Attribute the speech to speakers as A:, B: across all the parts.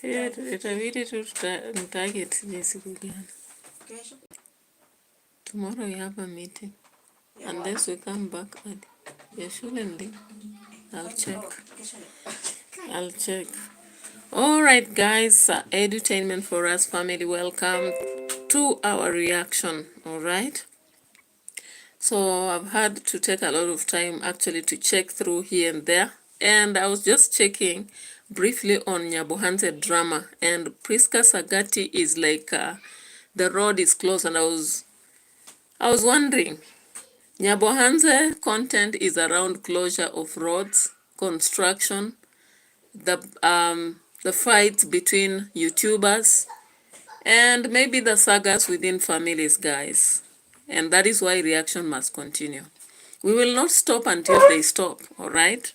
A: Itabidi tu target siku gani. Tomorrow we have a meeting. Unless we come back early. You shouldn't leave. I'll check. All right, guys. Edutainment for us family. Welcome to our reaction. All right. So I've had to take a lot of time actually to check through here and there. And I was just checking briefly on Nyabohanse drama. And Priska Sagati is like, the road is closed. And I was wondering, Nyabohanse content is around closure of roads, construction, the fights between YouTubers, and maybe the sagas within families, guys. And that is why reaction must continue. We will not stop until they stop, all right?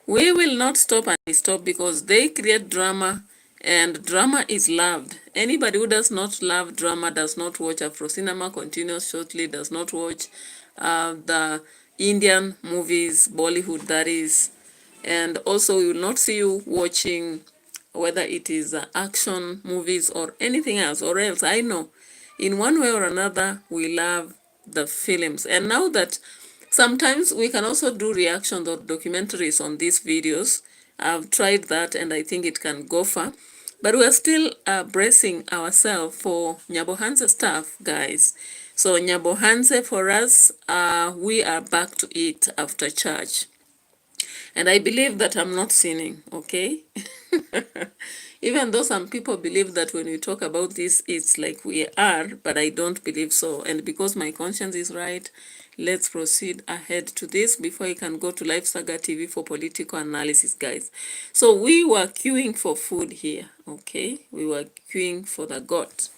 A: We will not stop until they stop because they create drama, and drama is loved. Anybody who does not love drama does not watch Afro cinema, continues shortly, does not watch the Indian movies, Bollywood that is. And also we will not see you watching whether it is action movies or anything else, or else I know in one way or another we love the films. And now that sometimes we can also do reactions or documentaries on these videos, I've tried that and I think it can go far. But we're still bracing ourselves for Nyabohanse stuff, guys. So Nyabohanse for us, we are back to it after church. And I believe that I'm not sinning, okay? Even though some people believe that when we talk about this, it's like we are, but I don't believe so. And because my conscience is right, let's proceed ahead to this before I can go to Live Saga TV for political analysis, guys. So we were queuing for food here, okay? We were queuing for the goat,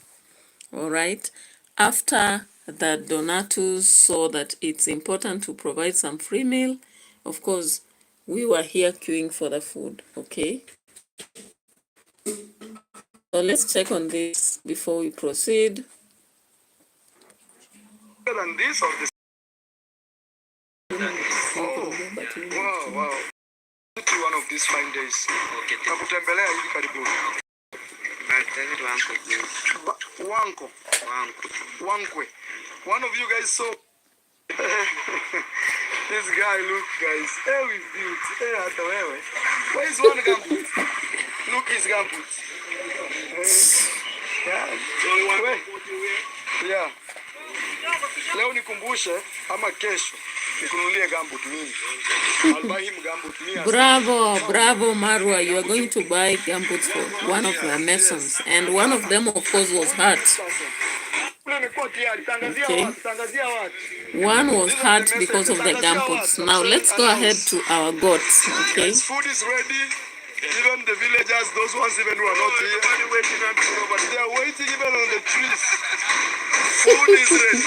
A: all right? After the donators saw that it's important to provide some free meal, of course, we were here queuing for the food, okay? So let's check on this before we proceed.
B: Than this or this? Oh, wow. One of these fine days. Nakutembelea hivi karibuni. Wankwe. One of you guys saw this guy, look guys. Hey, we built. Hey, hata wewe. Where is one gambut? Look his gambut. Yeah. Leo nikumbushe ama kesho nikununulie gambut mimi. I'll buy him gambut mimi.
A: Bravo Marwa, you are going to buy gambuts for one of the masons, and one of them of course was hurt. Okay. One was hurt because of the gambuts. Now let's go ahead to our goats. Okay.
B: Food is ready. Even the villagers, those ones even who are not here, they are waiting even on the trees. Food is ready.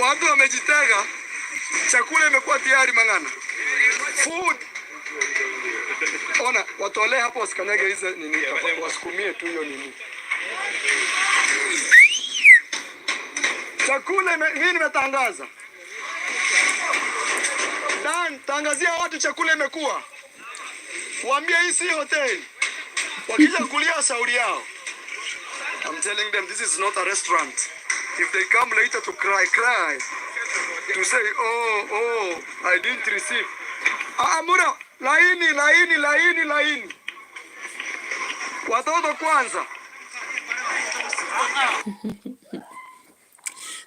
B: Watu wamejitega, chakula imekuwa tayari mangana. Food. Ona, watole hapo wasikanyage hizo nini, wasukumie tu hiyo nini. Chakula mimi nimetangaza. Dan, tangazia watu chakula imekuwa. Waambie hii si hotel. Wakija kulia shauri yao. I'm telling them this is not a restaurant. If they come later to cry, to say, oh, I didn't receive. Amura, laini. Watoto kwanza.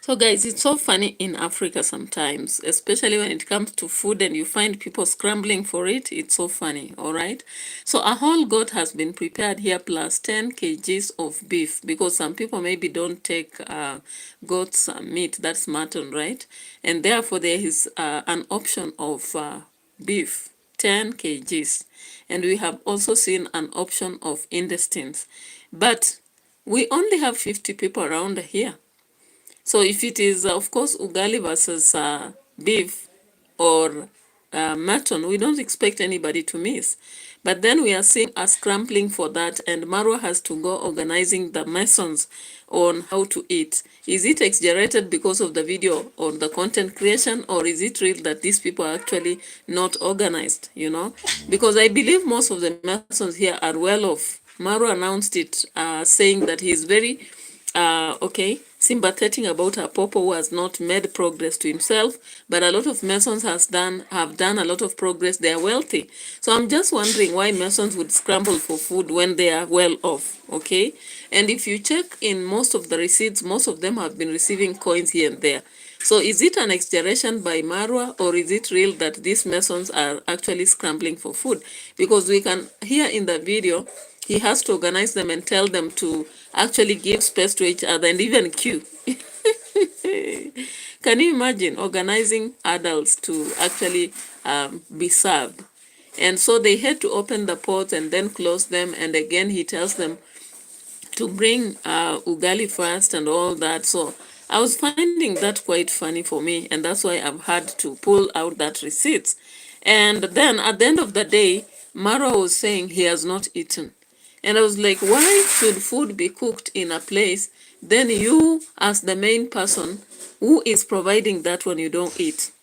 A: So guys, it's so funny in Africa sometimes, especially when it comes to food and you find people scrambling for it. It's so funny, all right? So a whole goat has been prepared here plus 10 kgs of beef, because some people maybe don't take goat's meat, that's mutton, right? And therefore there is an option of beef, 10 kgs. And we have also seen an option of intestines. But we only have 50 people around here. So if it is, of course, ugali versus beef or mutton, we don't expect anybody to miss. But then we are seeing a scrambling for that, and Marwa has to go organizing the Masons on how to eat. Is it exaggerated because of the video or the content creation, or is it real that these people are actually not organized, you know? Because I believe most of the Masons here are well off. Marwa announced it, saying that he is very sympathetic about a popo who has not made progress to himself, but a lot of Masons have done a lot of progress. They are wealthy. So I'm just wondering why Masons would scramble for food when they are well off, okay? And if you check in most of the receipts, most of them have been receiving coins here and there. So is it an exaggeration by Marwa, or is it real that these Masons are actually scrambling for food? Because we can hear in the video, he has to organize them and tell them to actually give space to each other and even queue. Can you imagine organizing adults to actually be served? And so they had to open the pots and then close them. And again, he tells them to bring ugali first and all that. So I was finding that quite funny for me. And that's why I've had to pull out that receipts. And then at the end of the day, Mara was saying he has not eaten. And I was like, why should food be cooked in a place, then you, as the main person who is providing that when you don't eat?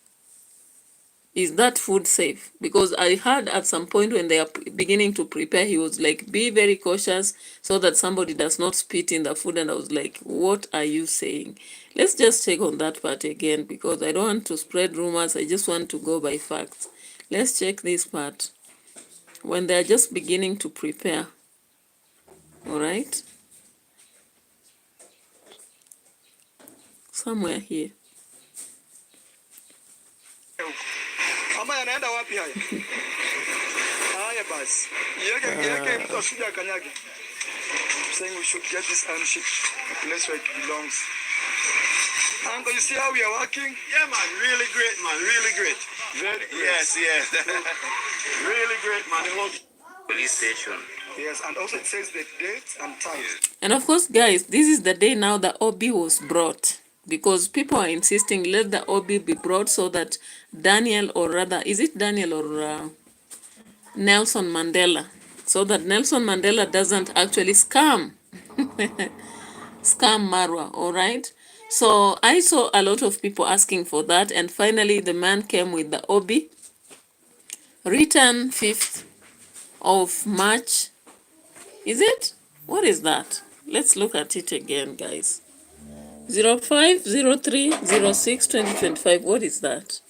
A: Is that food safe? Because I heard at some point when they are beginning to prepare, he was like, be very cautious so that somebody does not spit in the food. And I was like, what are you saying? Let's just check on that part again, because I don't want to spread rumors. I just want to go by facts. Let's check this part. When they are just beginning to prepare. All right. Somewhere here.
B: Ama yanaenda wapi haya? Haya basi. Yeke mtu asije akanyage. Saying we should get this iron sheet a place where it belongs. Uncle, you see how we are working?
C: Yeah, man. Really great, man. Really great.
B: Very great.
C: Yes, yes. Really great, man. The whole police station.
B: Yes, and also it says the date and time.
A: And of course, guys, this is the day now the OB was brought. Because people are insisting, let the OB be brought so that Daniel, or rather, is it Daniel or Nelson Mandela? So that Nelson Mandela doesn't actually scam Marwa, all right? So I saw a lot of people asking for that, and finally the man came with the OB, written 5th of March. Is it? What is that? Let's look at it again, guys. 05/03/06/2025. What is that?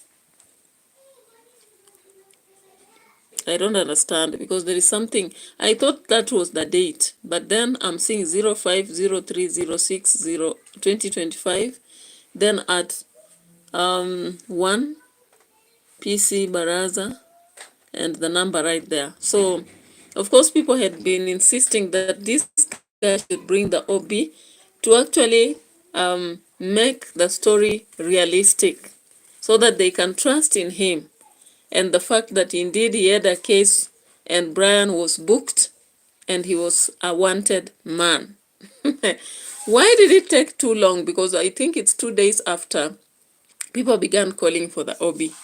A: I don't understand, because there is something. I thought that was the date, but then I'm seeing 05/03/06/2025. Then at 1 PC Baraza, and the number right there. So, of course, people had been insisting that this guy should bring the OB to actually make the story realistic, so that they can trust in him. And the fact that indeed he had a case and Brian was booked and he was a wanted man. Why did it take too long? Because I think it's 2 days after people began calling for the OB.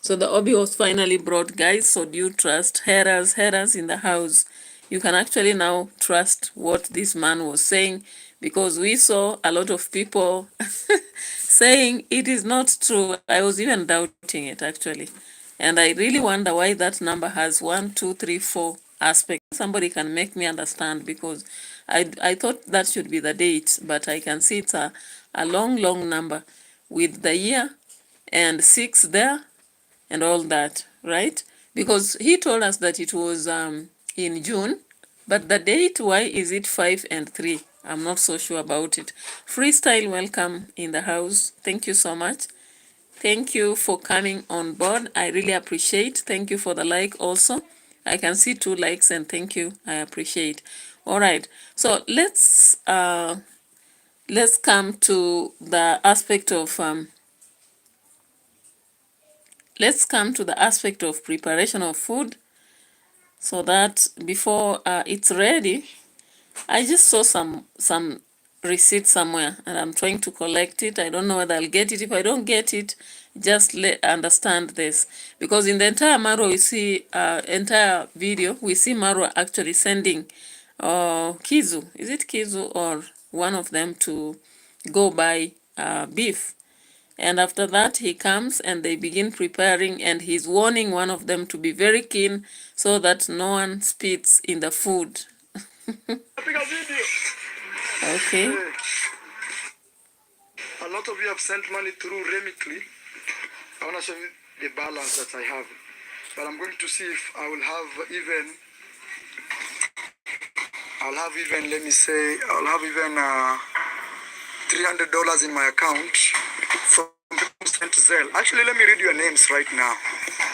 A: So the OB was finally brought, guys. So do you trust Heras in the house? You can actually now trust what this man was saying, because we saw a lot of people saying it is not true. I was even doubting it, actually. And I really wonder why that number has 1, 2, 3, 4 aspects. Somebody can make me understand, because I thought that should be the date, but I can see it's a long number with the year and 6 there and all that, right? Because he told us that it was in June, but the date, why is it 5 and 3? I'm not so sure about it. Freestyle, welcome in the house. Thank you so much. Thank you for coming on board. I really appreciate. Thank you for the like also. I can see 2 likes, and thank you. I appreciate. All right. So let's come to the aspect of preparation of food, so that before it's ready. I just saw some receipt somewhere and I'm trying to collect it. I don't know whether I'll get it. If I don't get it, just understand this, because in the entire Marwa we see entire video we see Marwa actually sending Kizu, is it Kizu or one of them, to go buy beef, and after that he comes and they begin preparing, and he's warning one of them to be very keen so that no one spits in the food. Okay.
B: A lot of you have sent money through Remicly. I want to show you the balance that I have. But I'm going to see if I will have even, let me say, I'll have even $300 in my account from people who sent to Zelle. Actually, let me read your names right now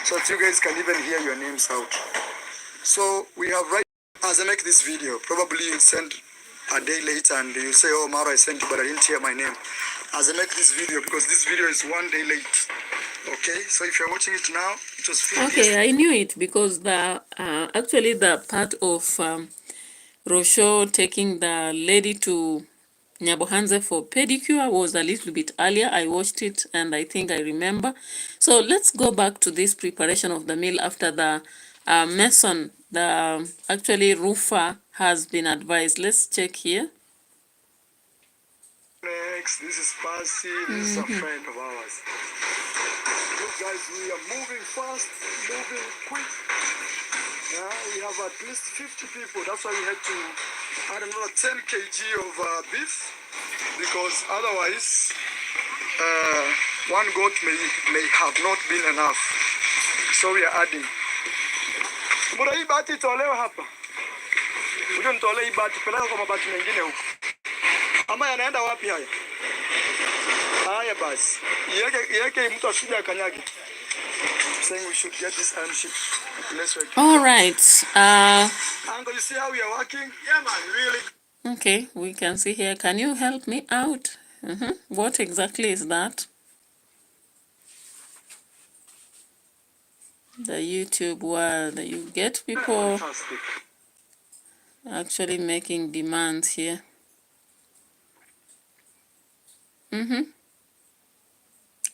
B: so that you guys can even hear your names out. So we have right, as I make this video, probably you'll send a day later and you'll say, oh, Mara, I sent you, but I didn't hear my name. As I make this video, because this video is 1 day late. Okay, so if you're watching it now, it was filmed
A: Okay, I knew it, because the actually the part of Rosho taking the lady to Nyabohanze for pedicure was a little bit earlier. I watched it and I think I remember. So let's go back to this preparation of the meal after the mason, the actually roofer, has been advised. Let's check here.
B: Next, this is Pasi, this is a friend of ours. Look guys, we are moving fast, moving quick. Yeah, we have at least 50 people. That's why we had to add another 10 kg of beef, because otherwise one goat may have not been enough. So we are adding. Mbona hii bati itolewe hapa? Uje nitolee hii bati, peleka kwa mabati mengine huko. Ama yanaenda wapi haya? Haya basi. Yeke mtu asije akanyage. Saying we should get this iron sheet.
A: All right.
B: Uncle, you see how we are working? Yeah, man, really.
A: Okay, we can see here. Can you help me out? What exactly is that? The YouTube world. You get people actually making demands here.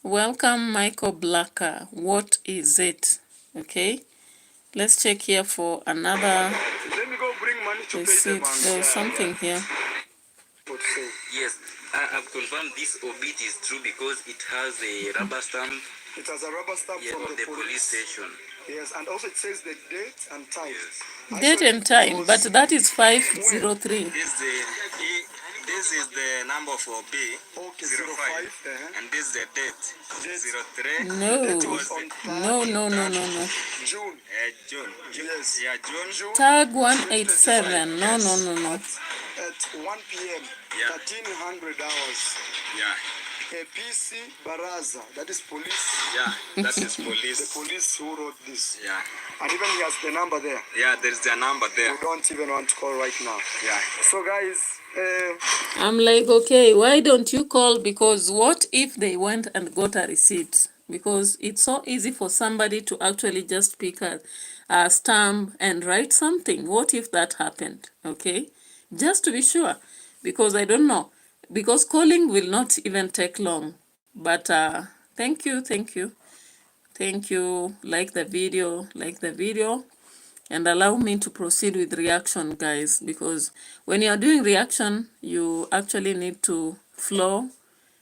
A: Welcome, Michael Blacker. What is it? Okay, let's check here for another
B: Let me go bring money to
A: receipt.
B: pay them.
A: There's something here.
C: Yes, I've confirmed this obit is true because it has a rubber stamp.
B: It has a rubber stamp from
C: of the police station.
B: Yes, and also it says the date and time.
C: Yes.
A: Date and time, but that is 503.
C: This is the number for B.
B: Okay,
C: 05. And this is the date. 03.
A: No. No.
B: June.
C: June.
B: Yes.
C: Yeah, June.
A: Tag 187. No.
B: At 1 p.m.
C: Yeah.
B: 1300 hours.
C: Yeah.
B: A PC Baraza, that is police.
C: Yeah, that is police.
B: The police who wrote this.
C: Yeah.
B: And even he has the number there.
C: Yeah, there's the number there.
B: We don't even want to call right now.
C: Yeah.
B: So guys,
A: I'm like, okay, why don't you call? Because what if they went and got a receipt? Because it's so easy for somebody to actually just pick a stamp and write something. What if that happened? Okay, just to be sure, because I don't know. Because calling will not even take long. But thank you. Like the video, and allow me to proceed with reaction, guys, because when you are doing reaction, you actually need to flow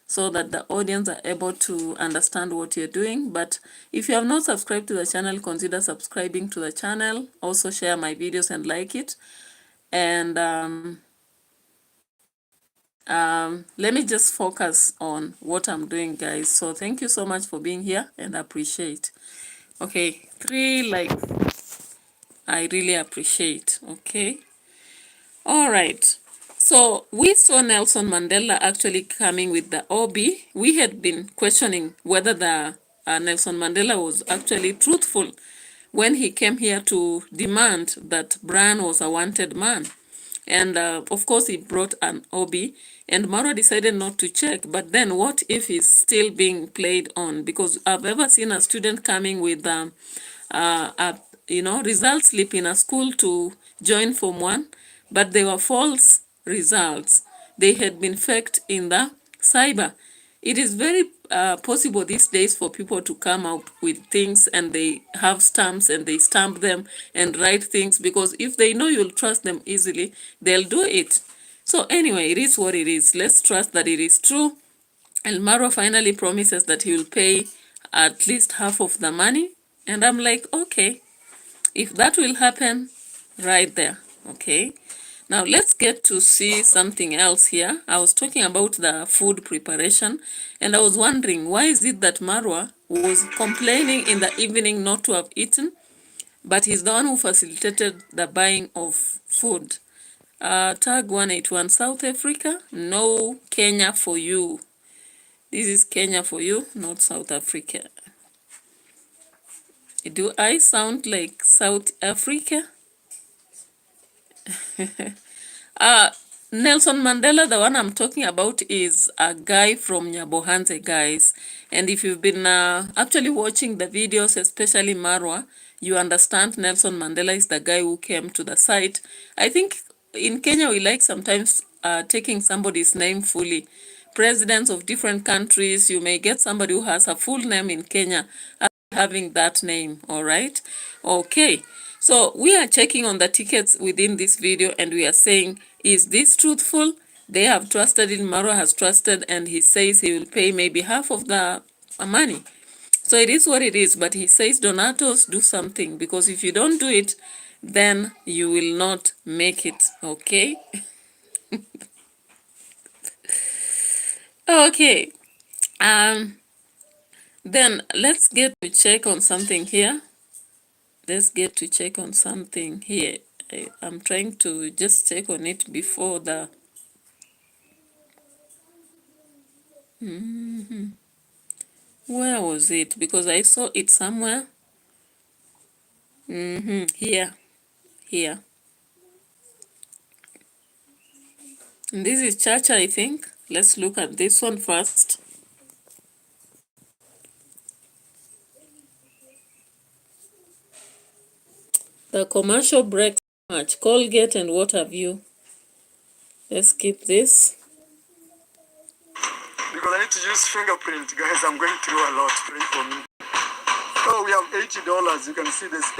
A: so that the audience are able to understand what you're doing. But if you have not subscribed to the channel, consider subscribing to the channel. Also share my videos and like it. And let me just focus on what I'm doing, guys. So thank you so much for being here and appreciate. Okay, 3 likes. I really appreciate. Okay. All right. So we saw Nelson Mandela actually coming with the OB. We had been questioning whether the Nelson Mandela was actually truthful when he came here to demand that Brian was a wanted man. And of course, he brought an OB, and Mara decided not to check. But then what if it's still being played on? Because I've ever seen a student coming with result slip in a school to join Form 1, but they were false results. they had been faked in the cyber. It is very possible these days for people to come out with things and they have stamps and they stamp them and write things, because if they know you'll trust them easily, they'll do it. So anyway, it is what it is. Let's trust that it is true. And MARWA finally promises that he will pay at least half of the money. And I'm like, okay, if that will happen, right there, okay. Now let's get to see something else here. I was talking about the food preparation, and I was wondering, why is it that MARWA was complaining in the evening not to have eaten, but he's the one who facilitated the buying of food? Tag 181, South Africa, no, Kenya for you. This is Kenya for you, not South Africa. Do I sound like South Africa? Nelson Mandela, the one I'm talking about, is a guy from Nyabohanze, guys. And if you've been actually watching the videos, especially MARWA, you understand Nelson Mandela is the guy who came to the site. I think in Kenya, we like sometimes taking somebody's name fully. Presidents of different countries, you may get somebody who has a full name in Kenya having that name, all right? Okay, so we are checking on the tickets within this video, and we are saying, is this truthful? They have trusted in, MARWA has trusted, and he says he will pay maybe half of the money. So it is what it is, but he says, donatos, do something, because if you don't do it, then you will not make it, okay? Okay, then let's get to check on something here. Let's get to check on something here. I'm trying to just check on it before the... Where was it? Because I saw it somewhere. Here. Here. And this is Chacha, I think. Let's look at this one first. The commercial breaks much. Colgate and what have you. Let's keep this.
B: Because I need to use fingerprint, guys. I'm going through a lot. Pray for me. Oh, we have $80. You can see there's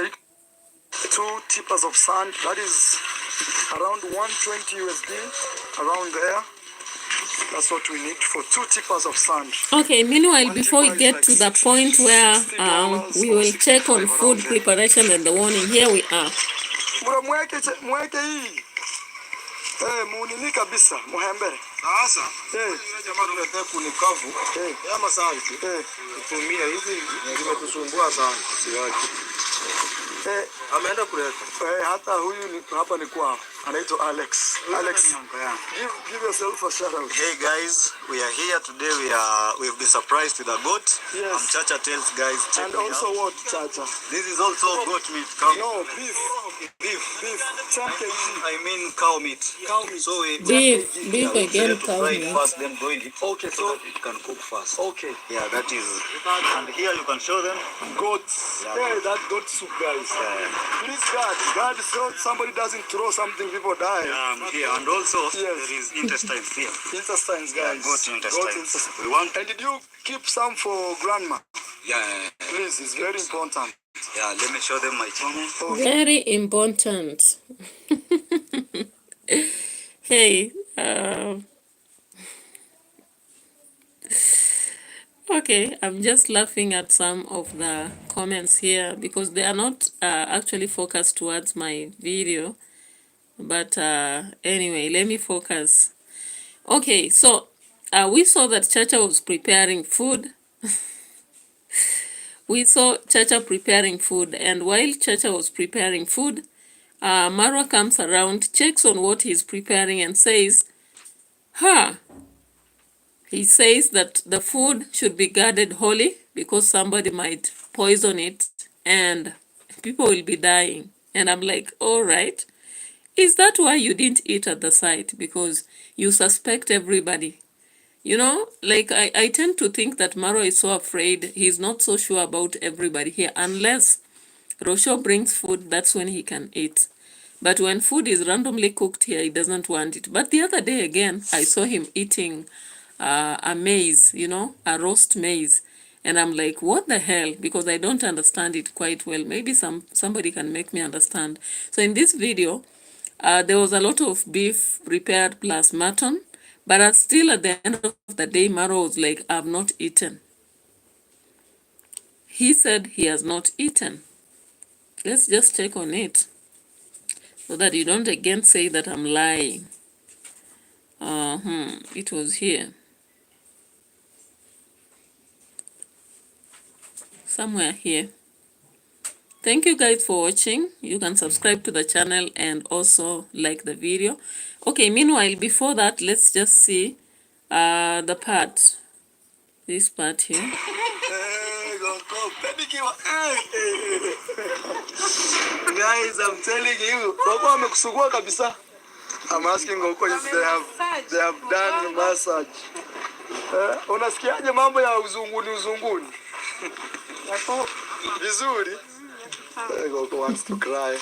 B: 2 tippers of sand. That is around 120 USD, around there. That's what we need for 2 tippers of sand.
A: Okay, meanwhile, before we get to the point where we will check on food preparation and the warning, here we are.
B: Mweke hii. Munini kabisa, muhembere. Sasa, yule jamaa tunataka kunikavu. Ama sawa tu. Kutumia hizi zimetusumbua sana siwaki. Ameenda kuleta. Hata huyu hapa ni kwa anaitwa Alex. Alex, give yourself a shout out.
D: Hey guys, we are here today. We've been surprised with a goat.
B: Yes.
D: Chacha tells guys check
B: and
D: me
B: also
D: out.
B: what, Chacha?
D: This is also goat meat. Cow.
B: No, beef.
D: Beef.
B: 10 kg.
D: I mean cow meat.
B: Cow meat.
D: So we
A: Beef again, cow
D: fry it
A: meat.
D: first, then boil it.
B: Okay,
D: so that it can cook fast.
B: Okay.
D: Yeah, that is. And here you can show them
B: Goats.
D: Yeah.
B: Hey, that goat soup, guys. Please, God, so somebody doesn't throw something, people die.
D: here, and also
B: Yes.
D: there is intestines here.
B: Intestines, guys.
D: Goat intestines.
B: intestines.
D: We want.
B: And did you keep some for grandma?
D: Yeah.
B: Please, it's very important.
D: Yeah, let me show them my channel.
A: Very important. Hey, okay, I'm just laughing at some of the comments here because they are not actually focused towards my video. But anyway, let me focus. Okay, so we saw that Chacha was preparing food. We saw Chacha preparing food, and while Chacha was preparing food, MARWA comes around, checks on what he's preparing and says, he says that the food should be guarded wholly because somebody might poison it and people will be dying. And I'm like, all right. Is that why you didn't eat at the site? Because you suspect everybody. You know, like I tend to think that MARWA is so afraid. He's not so sure about everybody here. Unless Rosho brings food, that's when he can eat. But when food is randomly cooked here, he doesn't want it. But the other day again, I saw him eating a maize, you know, a roast maize. And I'm like, what the hell? Because I don't understand it quite well. Maybe somebody can make me understand. So in this video, there was a lot of beef prepared plus mutton. But still at the end of the day, Maro was like, I've not eaten. He said he has not eaten. Let's just check on it, so that you don't again say that I'm lying. It was here. Somewhere here. Thank you guys for watching. You can subscribe to the channel and also like the video. Okay, meanwhile, before that, let's just see the part. This part here.
B: Guys, I'm telling you, Goko amekusugua kabisa. I'm asking Goko if they have done massage. Unasikiaje mambo ya uzunguni? Vizuri. Goko wants to cry.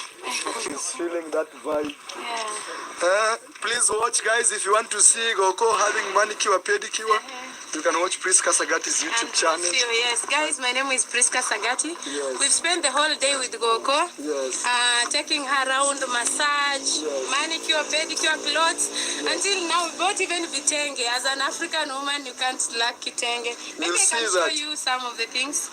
B: He's feeling that vibe. Yeah. Please watch, guys, if you want to see Goko having manicure, pedicure. You can watch Priska Sagati's YouTube channel.
E: Yes, guys, my name is Priska Sagati.
B: Yes.
E: We've spent the whole day with Goko.
B: Yes.
E: Taking her around, massage, yes, manicure, pedicure, clothes. Yes. Until now, we bought even vitenge. As an African woman, you can't lack kitenge. Maybe I can show you some of the things.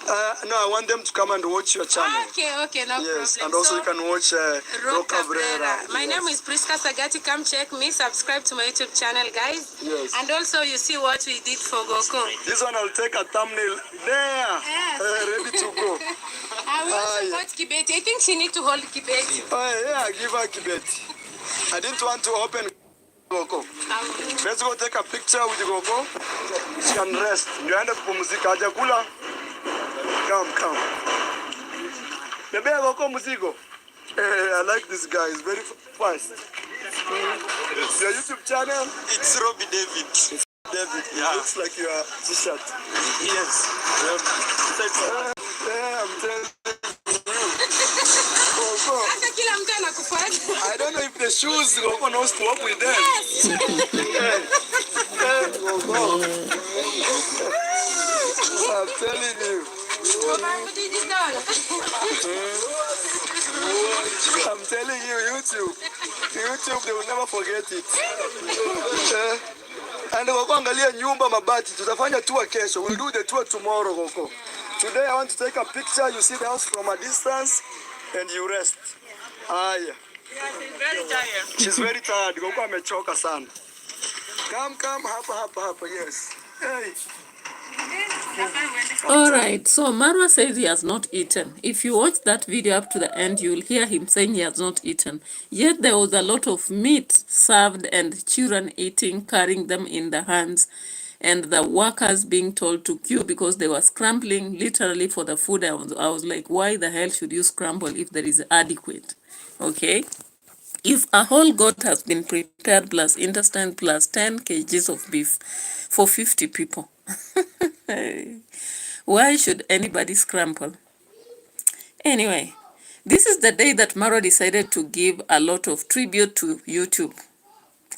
B: No, I want them to come and watch your channel.
E: Okay, no
B: yes.
E: problem.
B: And also you can watch Roca Brera.
E: My name is Priska Sagati. Come check me. Subscribe to my YouTube channel, guys.
B: Yes.
E: And also you see what we did for Goko.
B: This one I'll take a thumbnail there. Yes. Ready to go.
E: I will support Kibeti. I think she need to hold Kibeti.
B: Yeah, give her Kibeti. I didn't want to open Goko. Let's go take a picture with Goko. She can rest. You end up kupumzika. Hajakula. Come. Bebe Goko muzigo. I like this guy. He's very fast. Your YouTube channel?
D: It's Robbie David.
B: David, it looks like you are t-shirt.
D: Yes.
B: I'm telling you. I don't know if the shoes Goko knows to work with them. I'm telling you. I'm telling you, YouTube, they will never forget it. And Goko angalia nyumba mabati. Tutafanya tour kesho. We'll do the tour tomorrow, Goko. Today I want to take a picture. You see the house from a distance and you rest. Aya.
E: She's very tired.
B: She's very tired. Goko amechoka sana. Come, hapa, yes. Hey.
A: Alright, so Marwa says he has not eaten. If you watch that video up to the end, you'll hear him saying he has not eaten. Yet there was a lot of meat served and children eating, carrying them in the hands, and the workers being told to queue because they were scrambling literally for the food. I was like, why the hell should you scramble if there is adequate? Okay? If a whole goat has been prepared plus intestine plus 10 kgs of beef for 50 people, why should anybody scramble? Anyway, this is the day that Maro decided to give a lot of tribute to YouTube.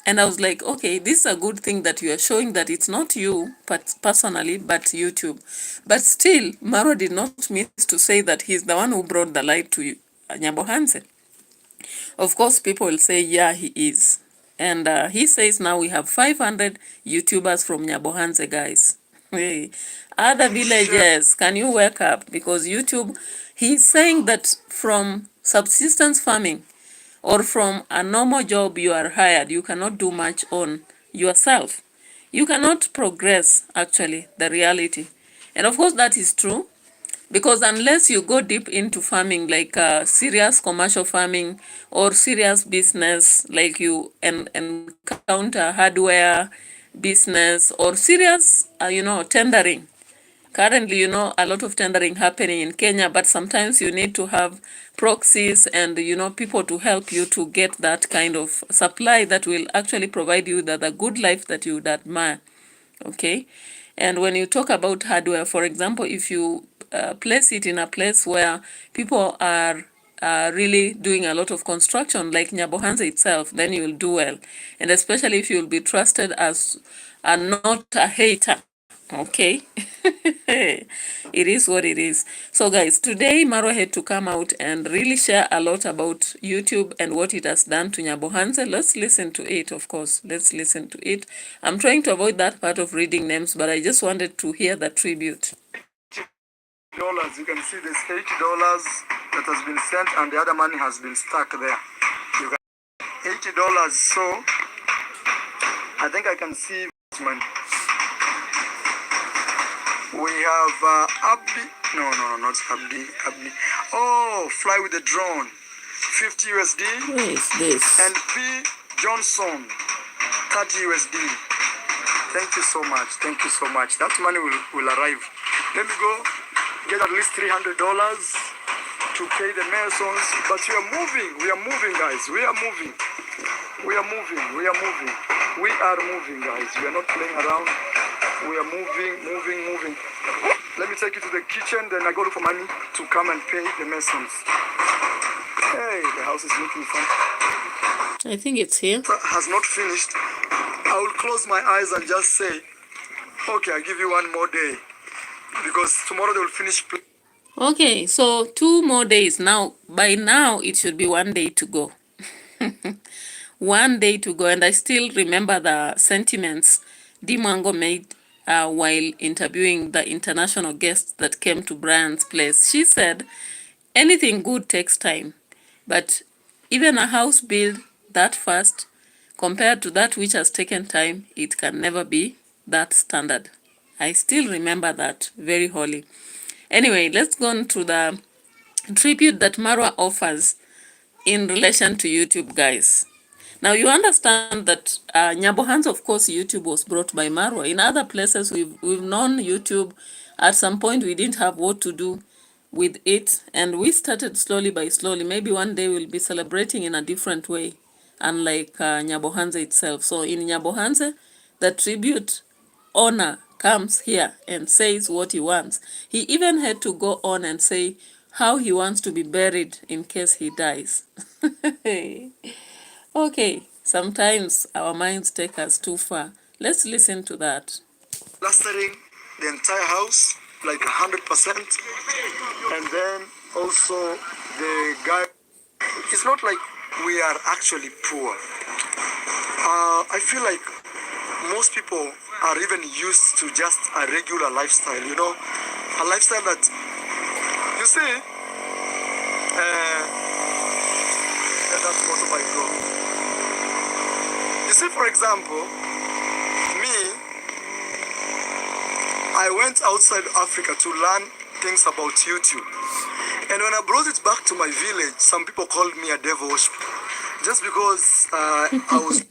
A: And I was like, okay, this is a good thing that you are showing that it's not you personally, but YouTube. But still, Maro did not miss to say that he's the one who brought the light to Nyabohanse. Of course, people will say, yeah, he is. And he says now we have 500 YouTubers from Nyabohanse, guys. Hey. Other villages, can you wake up? Because YouTube, he's saying that from subsistence farming or from a normal job you are hired, you cannot do much on yourself. You cannot progress, actually, the reality. And of course, that is true. Because unless you go deep into farming, like serious commercial farming or serious business, like you encounter hardware business or serious, tendering. Currently, a lot of tendering happening in Kenya, but sometimes you need to have proxies and, people to help you to get that kind of supply that will actually provide you the good life that you would admire. Okay? And when you talk about hardware, for example, if you place it in a place where people are really doing a lot of construction like Nyabohansa itself, then you will do well. And especially if you will be trusted as not a hater. Okay. It is what it is. So guys, today Marwa had to come out and really share a lot about YouTube and what it has done to Nyabohansa. Let's listen to it, of course. Let's listen to it. I'm trying to avoid that part of reading names, but I just wanted to hear the tribute.
B: $80. You can see there's $80 that has been sent and the other money has been stuck there. You can $80. So I think I can see money. We have Abdi. No, not Abdi. Oh, fly with the drone. 50 USD.
A: What is this?
B: And P. Johnson. 30 USD. Thank you so much. Thank you so much. That money will arrive. Let me go get at least $300 to pay the Masons. But we are moving. We are moving, guys. We are moving. We are moving. We are moving. We are moving, guys. We are not playing around. We are moving. Let me take you to the kitchen, then I go look for money to come and pay the Masons. Hey, the house is looking fun.
A: I think it's here.
B: Has not finished. I will close my eyes and just say, okay, I'll give you one more day. Because tomorrow they will finish.
A: Okay, so 2 more days. Now, by now, it should be 1 day to go. 1 day to go. And I still remember the sentiments MWANGO made while interviewing the international guests that came to Brian's place. She said, anything good takes time. But even a house built that fast, compared to that which has taken time, it can never be that standard. I still remember that very wholly. Anyway, let's go on to the tribute that Marwa offers in relation to YouTube, guys. Now, you understand that Nyabohansa, of course, YouTube was brought by Marwa. In other places, we've known YouTube. At some point, we didn't have what to do with it, and we started slowly by slowly. Maybe one day we'll be celebrating in a different way, unlike Nyabohansa itself. So in Nyabohansa, the tribute owner comes here and says what he wants. He even had to go on and say how he wants to be buried in case he dies. Okay, sometimes our minds take us too far. Let's listen to that.
B: Plastering the entire house, like 100%. And then also the guy, it's not like we are actually poor. I feel like most people are even used to just a regular lifestyle, you know, a lifestyle that, you see, that's what I go. You see, for example, me, I went outside Africa to learn things about YouTube. And when I brought it back to my village, some people called me a devil worshiper. Just because I was...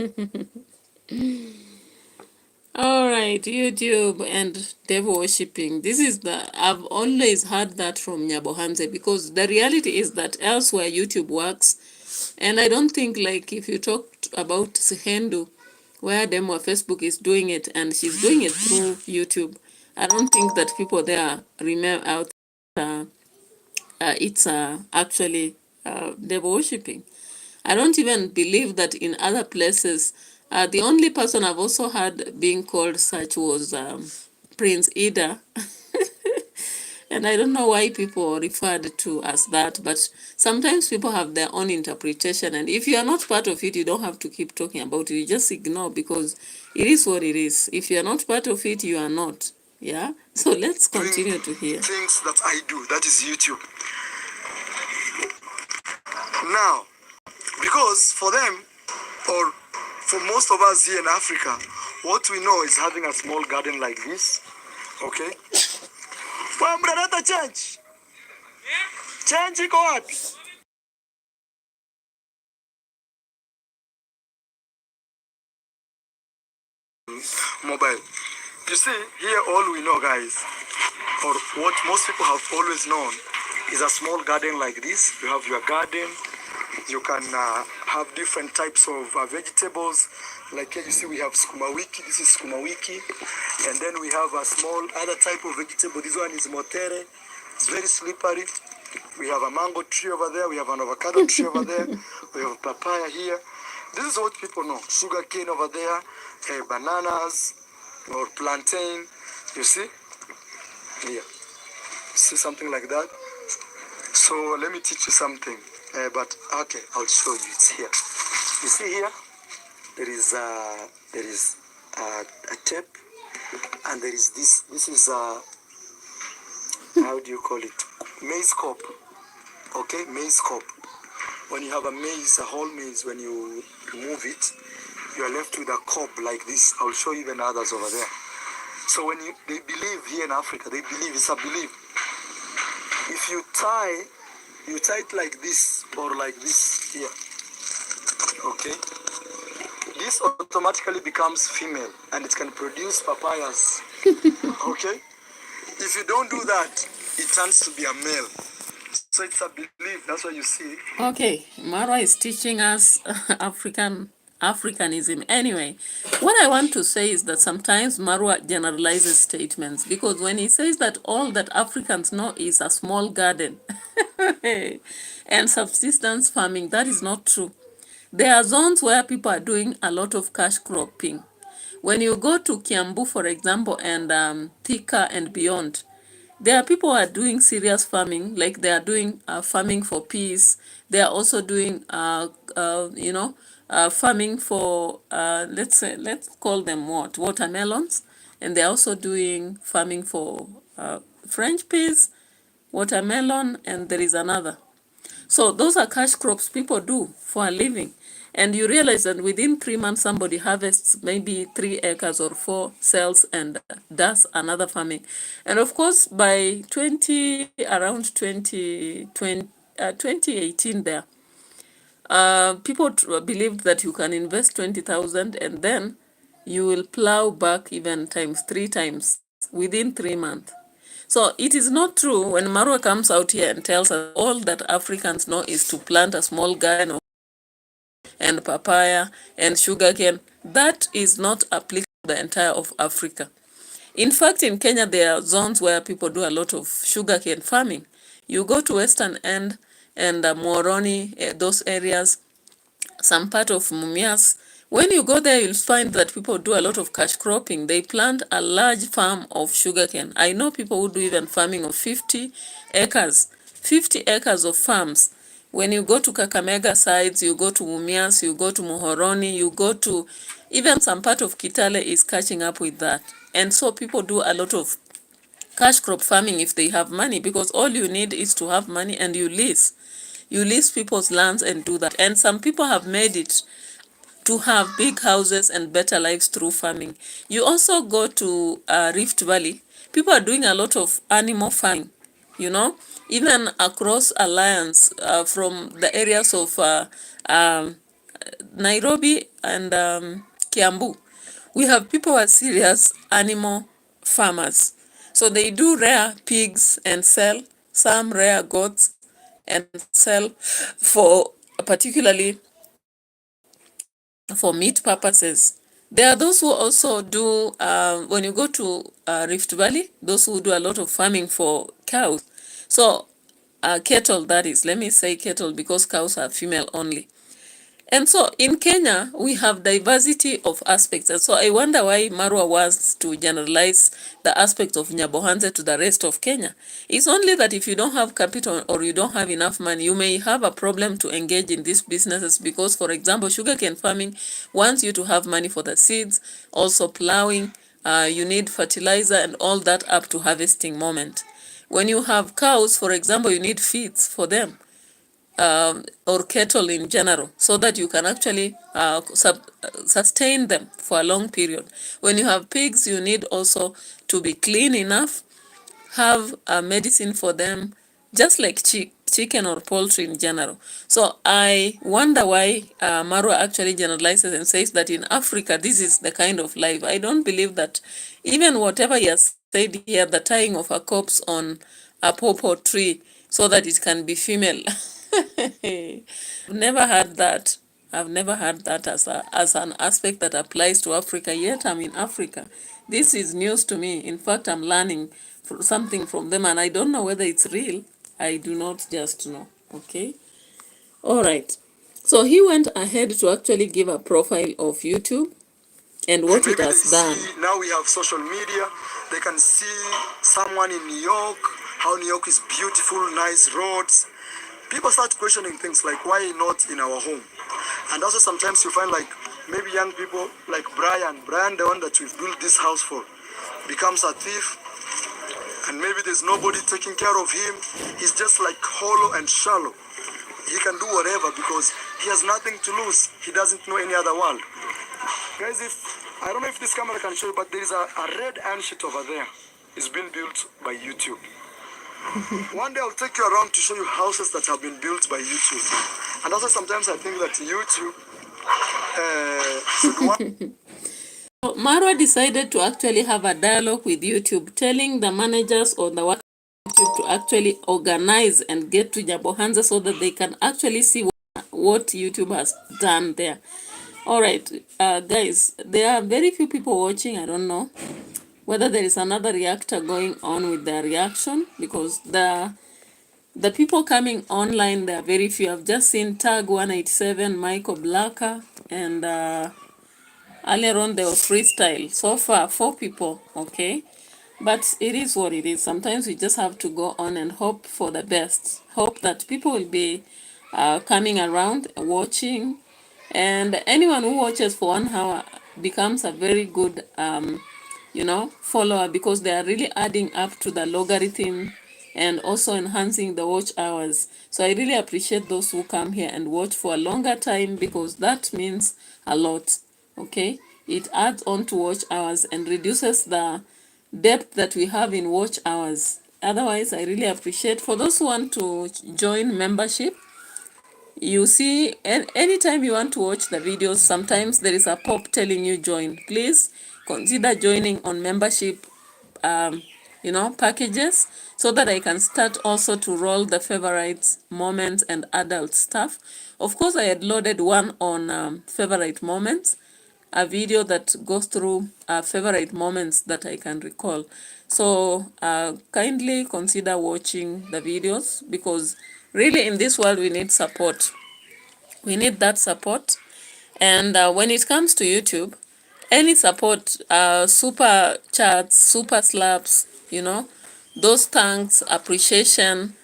A: All right, YouTube and devil worshipping. This is I've always heard that from Nyabohansa, because the reality is that elsewhere YouTube works. And I don't think, like, if you talked about Sihendu, where Demo Facebook is doing it and she's doing it through YouTube, I don't think that people there remember out it's actually devil worshipping. I don't even believe that in other places. The only person I've also heard being called such was Prince Ida. And I don't know why people referred to as that, but sometimes people have their own interpretation. And if you are not part of it, you don't have to keep talking about it. You just ignore, because it is what it is. If you are not part of it, you are not. Yeah? So let's continue to hear.
B: Things that I do, that is YouTube. Now, because for them, or for most of us here in Africa, what we know is having a small garden like this. Okay? Well, mnaleta change. Change iko wapi? Mobile. You see, here all we know, guys, or what most people have always known, is a small garden like this. You have your garden. You can have different types of vegetables. Like here you see we have sukuma wiki. This is sukuma wiki. And then we have a small other type of vegetable. This one is motere. It's very slippery. We have a mango tree over there. We have an avocado tree over there. We have a papaya here. This is what people know. Sugar cane over there, bananas or plantain. You see? Here. See something like that? So let me teach you something. But okay, I'll show you. It's here. You see here? There is a tape, and there is this. This is how do you call it? Maize cob. Okay, maize cob. When you have a maize, a whole maize, when you remove it, you are left with a cob like this. I'll show you even others over there. So when they believe here in Africa, they believe, it's a belief. If you tie it like this or like this here. Okay? This automatically becomes female and it can produce papayas. Okay? If you don't do that, it turns to be a male. So it's a belief, that's what you see.
A: Okay, Marwa is teaching us Africanism. Anyway, what I want to say is that sometimes Marwa generalizes statements, because when he says that all that Africans know is a small garden and subsistence farming, that is not true. There are zones where people are doing a lot of cash cropping. When you go to Kiambu, for example, and Thika and beyond, there are people who are doing serious farming, like they are doing farming for peas. They are also doing, farming for, let's call them what? Watermelons. And they're also doing farming for French peas, watermelon, and there is another. So those are cash crops people do for a living. And you realize that within 3 months, somebody harvests maybe 3 acres or 4, sells and does another farming. And of course, by 2018 there, people believed that you can invest 20,000 and then you will plow back even times 3 times within 3 months. So it is not true when Marwa comes out here and tells us all that Africans know is to plant a small garden and papaya and sugarcane. That is not applicable to the entire of Africa. In fact, in Kenya, there are zones where people do a lot of sugarcane farming. You go to Western End and Moroni, those areas, some part of Mumias. When you go there, you'll find that people do a lot of cash cropping. They plant a large farm of sugarcane. I know people who do even farming of 50 acres, 50 acres of farms. When you go to Kakamega sides, you go to Mumias, you go to Muhoroni, you go to even some part of Kitale is catching up with that. And so people do a lot of cash crop farming if they have money, because all you need is to have money and you lease. You lease people's lands and do that. And some people have made it to have big houses and better lives through farming. You also go to Rift Valley. People are doing a lot of animal farming, you know, even across Alliance from the areas of Nairobi and Kiambu. We have people who are serious animal farmers. So they do rear pigs and sell, some rear goats and sell for particularly for meat purposes. There are those who also do, when you go to Rift Valley, those who do a lot of farming for cows. So cattle, that is, let me say cattle because cows are female only. And so in Kenya, we have diversity of aspects. And so I wonder why Marwa wants to generalize the aspect of Nyabohanze to the rest of Kenya. It's only that if you don't have capital or you don't have enough money, you may have a problem to engage in these businesses because, for example, sugarcane farming wants you to have money for the seeds, also plowing, you need fertilizer and all that up to harvesting moment. When you have cows, for example, you need feeds for them. Or cattle in general, so that you can actually sustain them for a long period. When you have pigs, you need also to be clean enough, have medicine for them, just like chicken or poultry in general. So I wonder why Marwa actually generalizes and says that in Africa, this is the kind of life. I don't believe that. Even whatever he has said here, the tying of a corpse on a pawpaw tree so that it can be female. I've never heard that. I've never heard that as an aspect that applies to Africa, yet I'm in Africa. This is news to me. In fact, I'm learning something from them, and I don't know whether it's real. I do not just know. Okay. All right. So he went ahead to actually give a profile of YouTube and what it has done.
B: Now we have social media. They can see someone in New York, how New York is beautiful, nice roads. People start questioning things like, why not in our home? And also sometimes you find like maybe young people like Brian, the one that we've built this house for, becomes a thief. And maybe there's nobody taking care of him. He's just like hollow and shallow. He can do whatever because he has nothing to lose. He doesn't know any other world. Guys, I don't know if this camera can show you, but there is a red iron sheet over there. It's been built by YouTube. One day I'll take you around to show you houses that have been built by YouTube. And also sometimes I think that YouTube should want...
A: Marwa decided to actually have a dialogue with YouTube, telling the managers or the workers of YouTube to actually organize and get to Nyabohanza so that they can actually see what YouTube has done there. All right, guys, there are very few people watching. I don't know whether there is another reactor going on with their reaction, because the people coming online, there are very few. I've just seen Tag 187, Michael Blacker, and earlier on there was Freestyle. So far, 4 people, okay? But it is what it is. Sometimes we just have to go on and hope for the best. Hope that people will be coming around, watching, and anyone who watches for 1 hour becomes a very good follower, because they are really adding up to the logarithm and also enhancing the watch hours. So I really appreciate those who come here and watch for a longer time, because that means a lot. Okay, it adds on to watch hours and reduces the depth that we have in watch hours. Otherwise, I really appreciate. For those who want to join membership, you see, anytime you want to watch the videos, sometimes there is a pop telling you join. Please consider joining on membership packages, so that I can start also to roll the favorites, moments, and adult stuff. Of course, I had loaded one on favorite moments, a video that goes through favorite moments that I can recall. So kindly consider watching the videos, because really in this world we need support. We need that support. And when it comes to YouTube, any support, super chats, super slaps, those thanks, appreciation.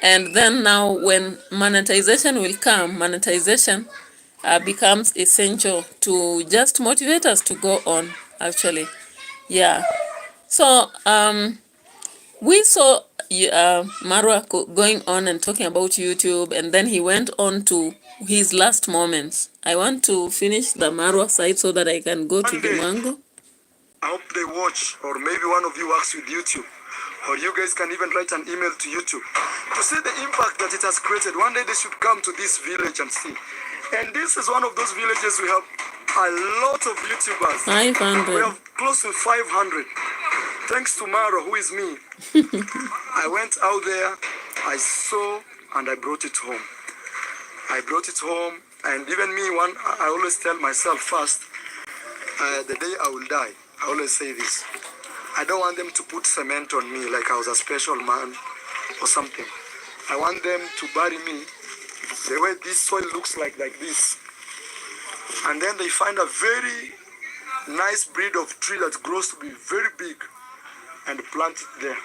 A: And then now when monetization will come, monetization becomes essential to just motivate us to go on, actually. Yeah. So we saw Marwa going on and talking about YouTube, and then he went on to his last moments. I want to finish the Marwa side so that I can go to the MWANGO.
B: I hope they watch, or maybe one of you works with YouTube, or you guys can even write an email to YouTube to see the impact that it has created. One day they should come to this village and see. And this is one of those villages we have a lot of YouTubers.
A: 500.
B: We have close to 500. Thanks to Maro, who is me. I went out there, I saw, and I brought it home. I brought it home, and even me, I always tell myself first, the day I will die, I always say this: I don't want them to put cement on me like I was a special man or something. I want them to bury me the way this soil looks like this. And then they find a very nice breed of tree that grows to be very big and plant it there.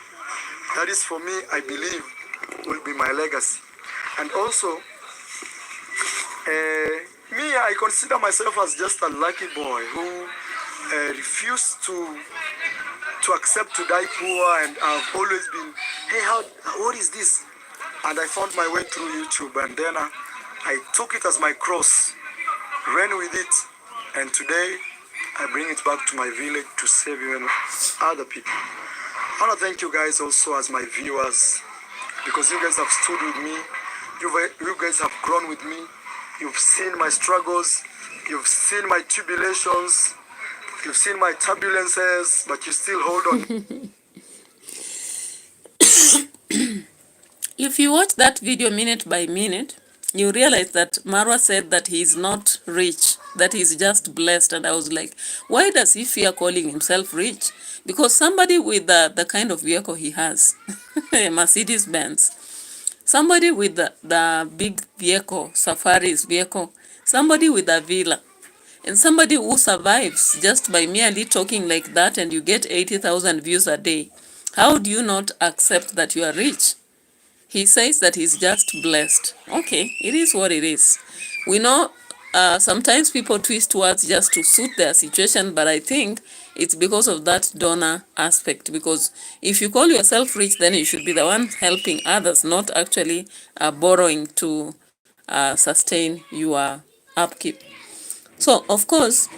B: That is, for me, I believe, will be my legacy. And also, me, I consider myself as just a lucky boy who refused to accept to die poor, and I've always been, hey, what is this? And I found my way through YouTube, and then I took it as my cross, ran with it, and today I bring it back to my village to save even other people. I want to thank you guys also as my viewers, because you guys have stood with me, you guys have grown with me, you've seen my struggles, you've seen my tribulations, you've seen my turbulences, but you still hold on.
A: If you watch that video minute by minute, you realize that Marwa said that he is not rich, that he's just blessed. And I was like, why does he fear calling himself rich? Because somebody with the kind of vehicle he has, a Mercedes-Benz, somebody with the big vehicle, Safari's vehicle, somebody with a villa, and somebody who survives just by merely talking like that, and you get 80,000 views a day. How do you not accept that you are rich? He says that he's just blessed. Okay, it is what it is. We know sometimes people twist words just to suit their situation, but I think it's because of that donor aspect. Because if you call yourself rich, then you should be the one helping others, not actually borrowing to sustain your upkeep. So, of course,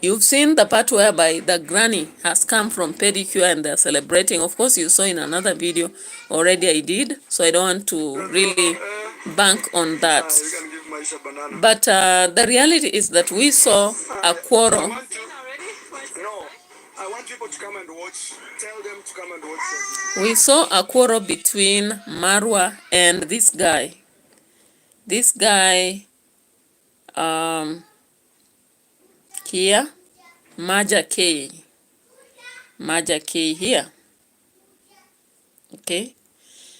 A: you've seen the part whereby the granny has come from pedicure and they're celebrating. Of course, you saw in another video already I did, so I don't want to really bank on that. But the reality is that we saw a quarrel.
B: No, I want people to come and watch. Tell them to come and watch.
A: We saw a quarrel between Marwa and this guy. This guy here, MAJJA K here. Okay,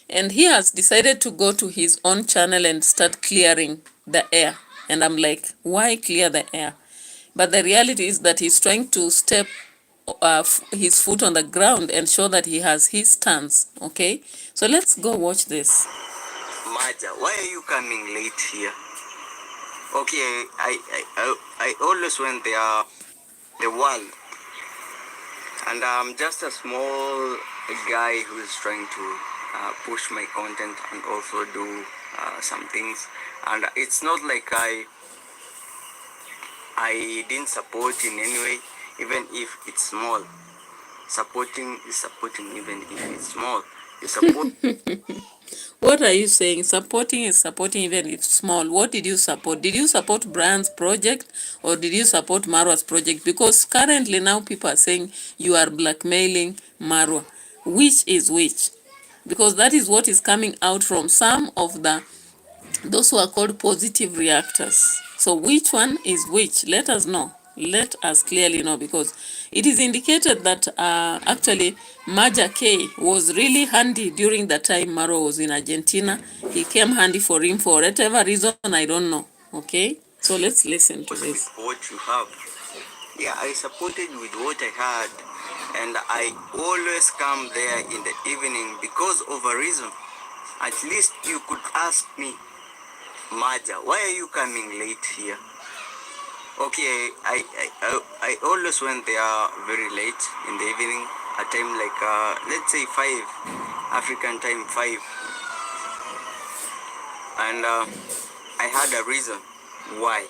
A: and he has decided to go to his own channel and start clearing the air. And I'm like, why clear the air? But the reality is that he's trying to step his foot on the ground and show that he has his stance. Okay, so let's go watch this.
D: MAJJA, why are you coming late here? Okay, I always went there, the world, and I'm just a small guy who is trying to push my content and also do some things. And it's not like I didn't support in any way, even if it's small. Supporting is supporting, even if it's small. You support.
A: What are you saying? Supporting is supporting even if small. What did you support? Did you support Brand's project or did you support Marwa's project? Because currently now people are saying you are blackmailing Marwa. Which is which? Because that is what is coming out from some of those who are called positive reactors. So which one is which? Let us know. Let us clearly know, because it is indicated that actually MAJJA K was really handy during the time Marwa was in Argentina. He came handy for him for whatever reason, I don't know. Okay, so let's listen to this.
D: With what you have. Yeah, I supported with what I had, and I always come there in the evening because of a reason. At least you could ask me, MAJJA, why are you coming late here? Okay, I always went there very late in the evening, a time like, let's say 5, African time 5. And I had a reason why.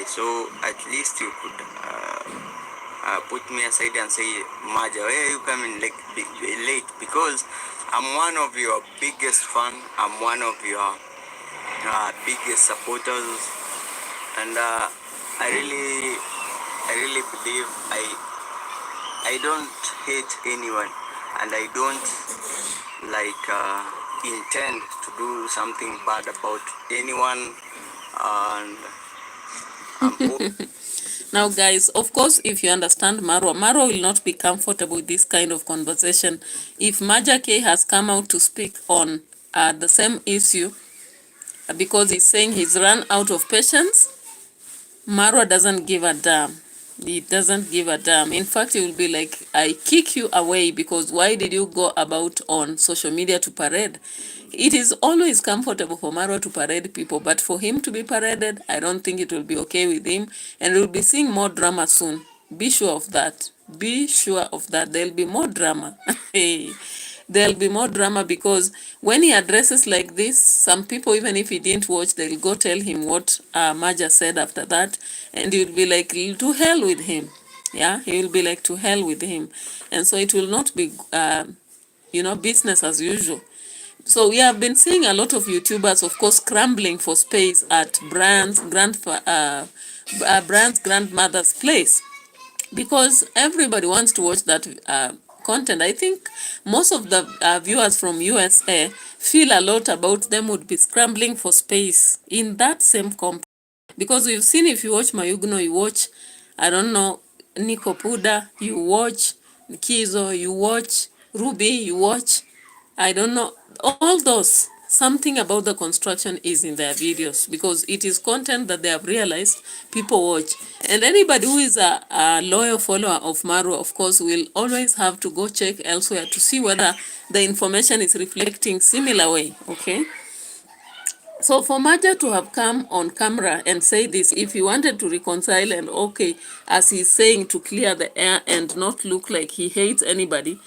D: So at least you could put me aside and say, MAJJA, why are you coming late? Because I'm one of your biggest fan. I'm one of your biggest supporters, and I really believe I don't hate anyone, and I don't intend to do something bad about anyone. And
A: Now guys, of course, if you understand Marwa will not be comfortable with this kind of conversation. If MAJJA K has come out to speak on the same issue, because he's saying he's run out of patience, Marwa doesn't give a damn. He doesn't give a damn. In fact, he will be like, I kick you away, because why did you go about on social media to parade? It is always comfortable for Marwa to parade people, but for him to be paraded, I don't think it will be okay with him, and we'll be seeing more drama soon. Be sure of that. Be sure of that. There'll be more drama. There'll be more drama, because when he addresses like this, some people, even if he didn't watch, they'll go tell him what MAJJA said after that, and he'll be like, to hell with him. Yeah, he will be like, to hell with him. And so it will not be, business as usual. So we have been seeing a lot of YouTubers, of course, scrambling for space at Brand's grandmother's place, because everybody wants to watch that content. I think most of the viewers from USA feel a lot about them would be scrambling for space in that same compound. Because we've seen, if you watch Mayugno, you watch, I don't know, Nico Puda, you watch Kizo, you watch Ruby, you watch I don't know. All those, something about the construction is in their videos because it is content that they have realized people watch. And anybody who is a loyal follower of Marwa, of course, will always have to go check elsewhere to see whether the information is reflecting similar way, okay? So for MAJJA to have come on camera and say this, if he wanted to reconcile and okay, as he's saying, to clear the air and not look like he hates anybody,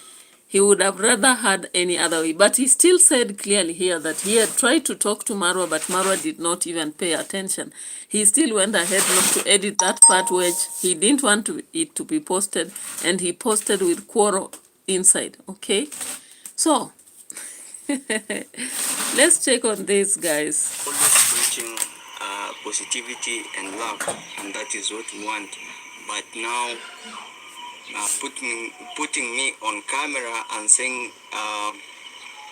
A: he would have rather had any other way. But he still said clearly here that he had tried to talk to Marwa, but Marwa did not even pay attention. He still went ahead not to edit that part which he didn't want it to be posted, and he posted with quarrel inside, okay? So, let's check on this, guys.
D: Always preaching positivity and love, and that is what we want. But now, putting me on camera and saying,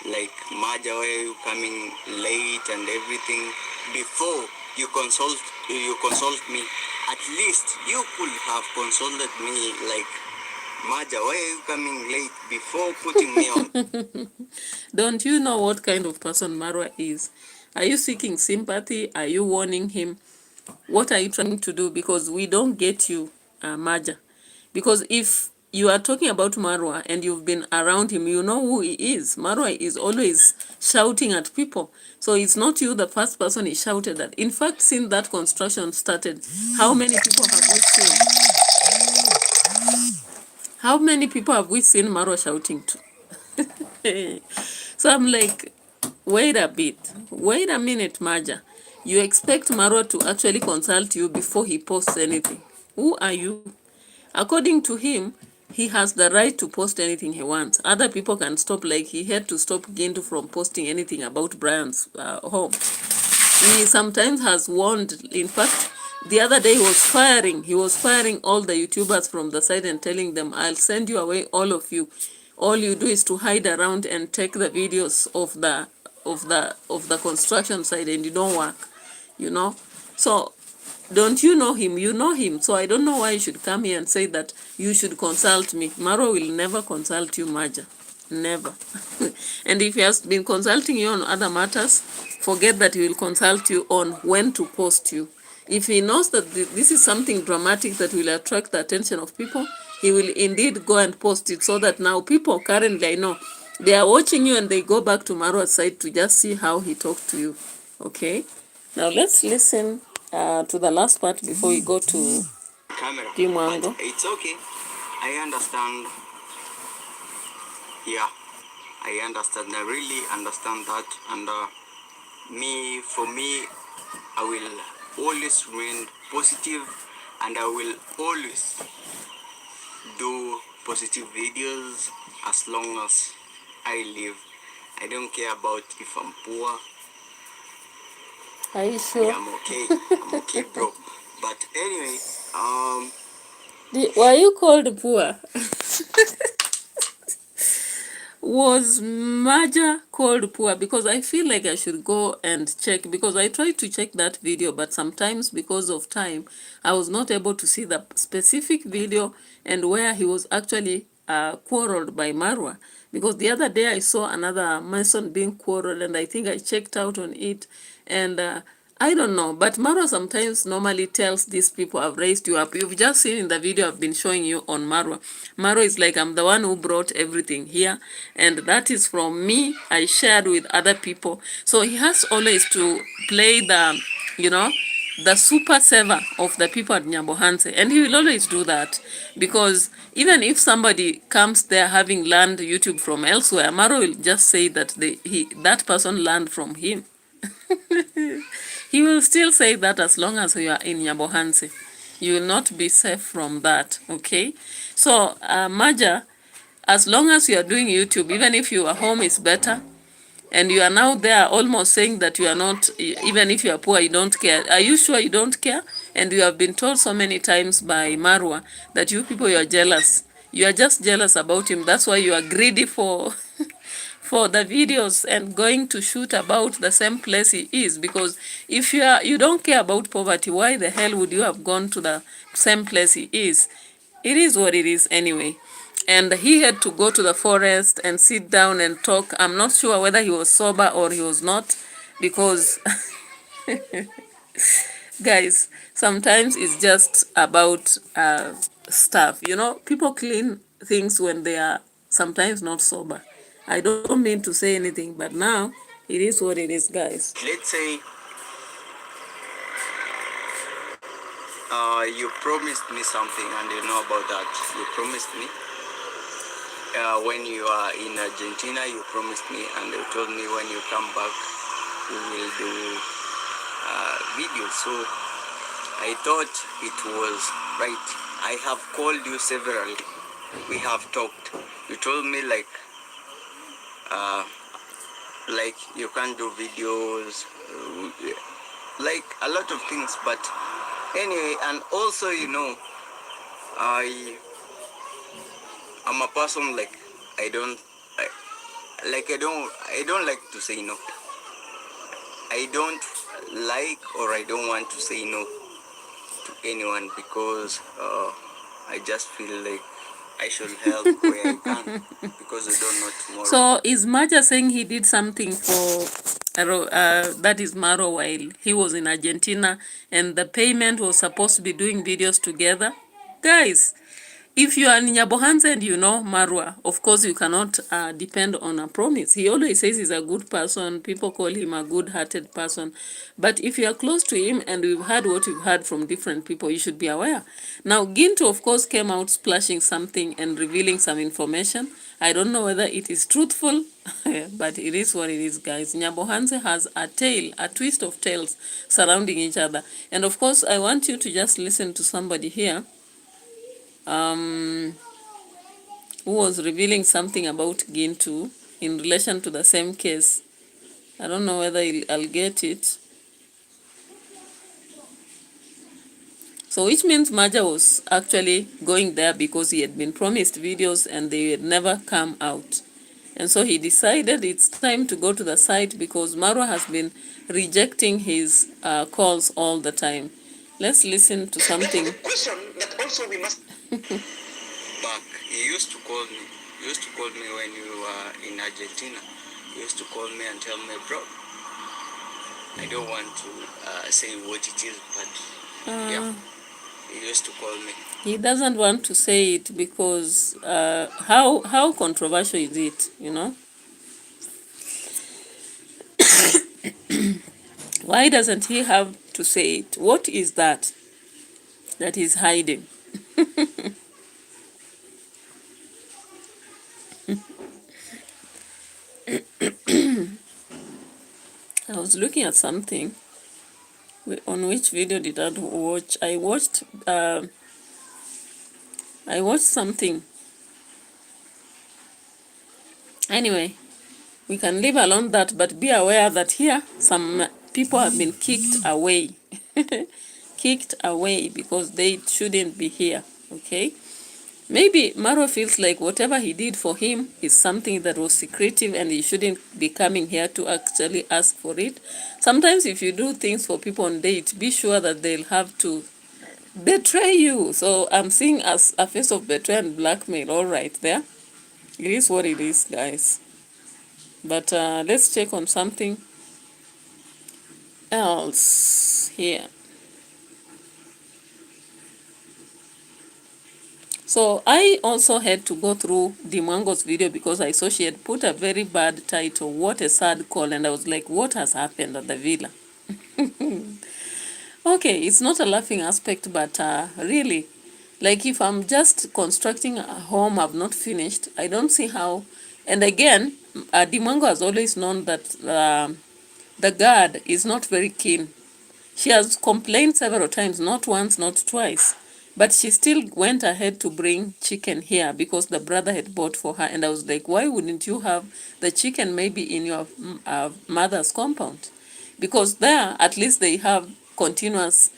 D: like, MAJJA, why are you coming late and everything? Before you consult me, at least you could have consulted me, like, MAJJA, why are you coming late, before putting me on.
A: Don't you know what kind of person Marwa is? Are you seeking sympathy? Are you warning him? What are you trying to do? Because we don't get you, MAJJA. Because if you are talking about Marwa and you've been around him, you know who he is. Marwa is always shouting at people. So it's not you the first person he shouted at. In fact, since that construction started, how many people have we seen? How many people have we seen Marwa shouting to? So I'm like, wait a bit. Wait a minute, MAJJA. You expect Marwa to actually consult you before he posts anything. Who are you? According to him, he has the right to post anything he wants. Other people can stop, like he had to stop Gintu from posting anything about Brian's home. He sometimes has warned, in fact, the other day he was firing all the YouTubers from the side and telling them, I'll send you away, all of you. All you do is to hide around and take the videos of the construction site, and you don't work, you know. So don't you know him? You know him. So I don't know why you should come here and say that you should consult me. Marwa will never consult you, MAJJA. Never. And if he has been consulting you on other matters, forget that he will consult you on when to post you. If he knows that this is something dramatic that will attract the attention of people, he will indeed go and post it, so that now people currently, I know, they are watching you and they go back to Marwa's side to just see how he talked to you. Okay? Now let's listen to the last part before we go to
D: camera.
A: MWANGO.
D: It's okay. I understand. Yeah, I understand. I really understand that. And for me, I will always remain positive, and I will always do positive videos as long as I live. I don't care about if I'm poor.
A: Are you sure?
D: Yeah, I'm okay. I'm okay, bro. But anyway,
A: were you called poor? Was MAJJA called poor? Because I feel like I should go and check, because I tried to check that video, but sometimes because of time, I was not able to see the specific video and where he was actually quarreled by Marwa. Because the other day I saw another Mason being quarreled, and I think I checked out on it, and I don't know, but Marwa sometimes normally tells these people, I've raised you up. You've just seen in the video I've been showing you on Marwa. Marwa is like, I'm the one who brought everything here, and that is from me. I shared with other people. So he has always to play the, you know, the super saver of the people at Nyambohanse. And he will always do that, because even if somebody comes there having learned YouTube from elsewhere, Marwa will just say that that person learned from him. He will still say that as long as you are in Nyambohanse. You will not be safe from that, okay? So, MAJJA, as long as you are doing YouTube, even if your home is better, and you are now there almost saying that you are not, even if you are poor, you don't care. Are you sure you don't care? And you have been told so many times by Marwa that you people, you are jealous. You are just jealous about him. That's why you are greedy for for the videos and going to shoot about the same place he is. Because if you don't care about poverty, why the hell would you have gone to the same place he is? It is what it is anyway. and he had to go to the forest and sit down and talk. I'm not sure whether he was sober or he was not, because guys, sometimes it's just about stuff. You know, people clean things when they are sometimes not sober. I don't mean to say anything, but now it is what it is, guys.
D: Let's say you promised me something and you know about that. You promised me when you are in Argentina, you promised me and you told me when you come back you will do videos. So I thought it was right. I have called you severally. We have talked. You told me like you can't do videos, like a lot of things. But anyway, and also, you know, I'm a person like I don't like to say no. I don't like or I don't want to say no to anyone because I just feel like I should help where I can because I don't know tomorrow.
A: So is MAJJA saying he did something for that is Maro while he was in Argentina and the payment was supposed to be doing videos together? Guys, if you are in Nyabohanse and you know Marwa, of course you cannot depend on a promise. He always says he's a good person. People call him a good-hearted person. But if you are close to him and we've heard what we've heard from different people, you should be aware. Now, Ginto, of course, came out splashing something and revealing some information. I don't know whether it is truthful, but it is what it is, guys. Nyabohanse has a tale, a twist of tales surrounding each other. And of course, I want you to just listen to somebody here who was revealing something about Gintu in relation to the same case. I don't know whether I'll get it. So which means MAJJA was actually going there because he had been promised videos and they had never come out. And so he decided it's time to go to the site because Marwa has been rejecting his calls all the time. Let's listen to something.
D: Question that also we must back. You used to call me. You used to call me when you were in Argentina. You used to call me and tell me, bro, I don't want to say what it is, but yeah, you used to call me.
A: He doesn't want to say it because how controversial is it, you know? Why doesn't he have to say it? What is that he's hiding? I was looking at something. On which video did I watch? I watched something. Anyway, we can leave alone that, but be aware that here some people have been kicked away. Kicked away because they shouldn't be here, okay? Maybe Maro feels like whatever he did for him is something that was secretive and he shouldn't be coming here to actually ask for it. Sometimes if you do things for people on date, be sure that they'll have to betray you. So I'm seeing as a face of betrayal and blackmail all right there. It is what it is, guys. But let's check on something else here. So I also had to go through MWANGO's video because I saw she had put a very bad title, what a sad call, and I was like, what has happened at the villa? Okay, it's not a laughing aspect, but really, like if I'm just constructing a home I've not finished, I don't see how. And again, MWANGO has always known that the guard is not very keen. She has complained several times, not once, not twice. But she still went ahead to bring chicken here because the brother had bought for her. And I was like, why wouldn't you have the chicken maybe in your mother's compound? Because there, at least they have continuous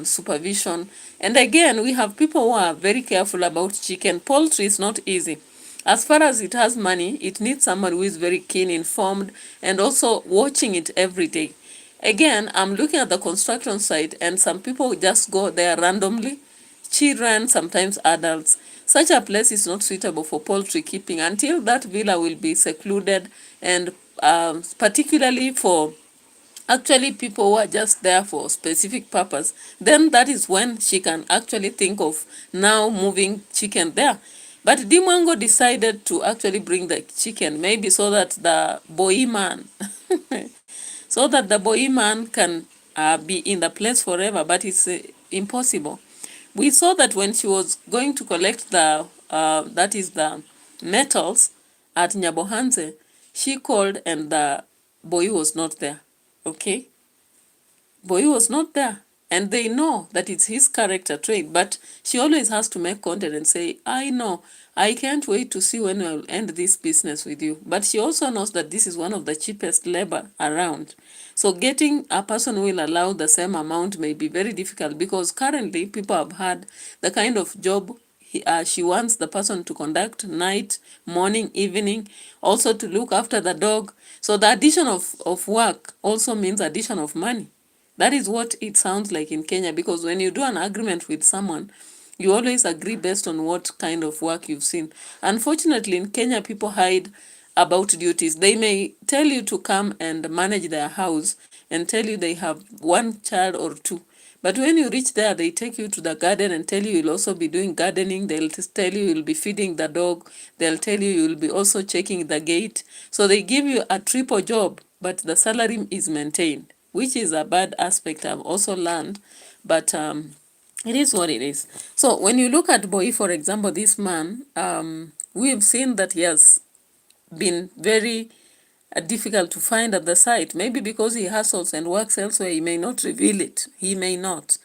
A: supervision. And again, we have people who are very careful about chicken. Poultry is not easy. As far as it has money, it needs someone who is very keen, informed, and also watching it every day. Again, I'm looking at the construction site and some people just go there randomly, children, sometimes adults. Such a place is not suitable for poultry keeping until that villa will be secluded, and particularly for actually people who are just there for specific purpose. Then that is when she can actually think of now moving chicken there. But DEE decided to actually bring the chicken, maybe so that the boy man so that the boy man can be in the place forever, but it's impossible. We saw that when she was going to collect the that is the metals at Nyabohanse, she called and the boy was not there. Okay, boy was not there, and they know that it's his character trait, but she always has to make content and say, I know, I can't wait to see when I'll end this business with you. But she also knows that this is one of the cheapest labor around. So getting a person who will allow the same amount may be very difficult, because currently people have had the kind of job she wants the person to conduct night, morning, evening, also to look after the dog. So the addition of work also means addition of money. That is what it sounds like in Kenya, because when you do an agreement with someone, you always agree based on what kind of work you've seen. Unfortunately, in Kenya, people hide about duties. They may tell you to come and manage their house and tell you they have one child or two. But when you reach there, they take you to the garden and tell you you'll also be doing gardening. They'll tell you you'll be feeding the dog. They'll tell you you'll be also checking the gate. So they give you a triple job, but the salary is maintained, which is a bad aspect I've also learned. But it is what it is. So when you look at Boy, for example, this man, we've seen that he has been very difficult to find at the site. Maybe because he hustles and works elsewhere, he may not reveal it. He may not.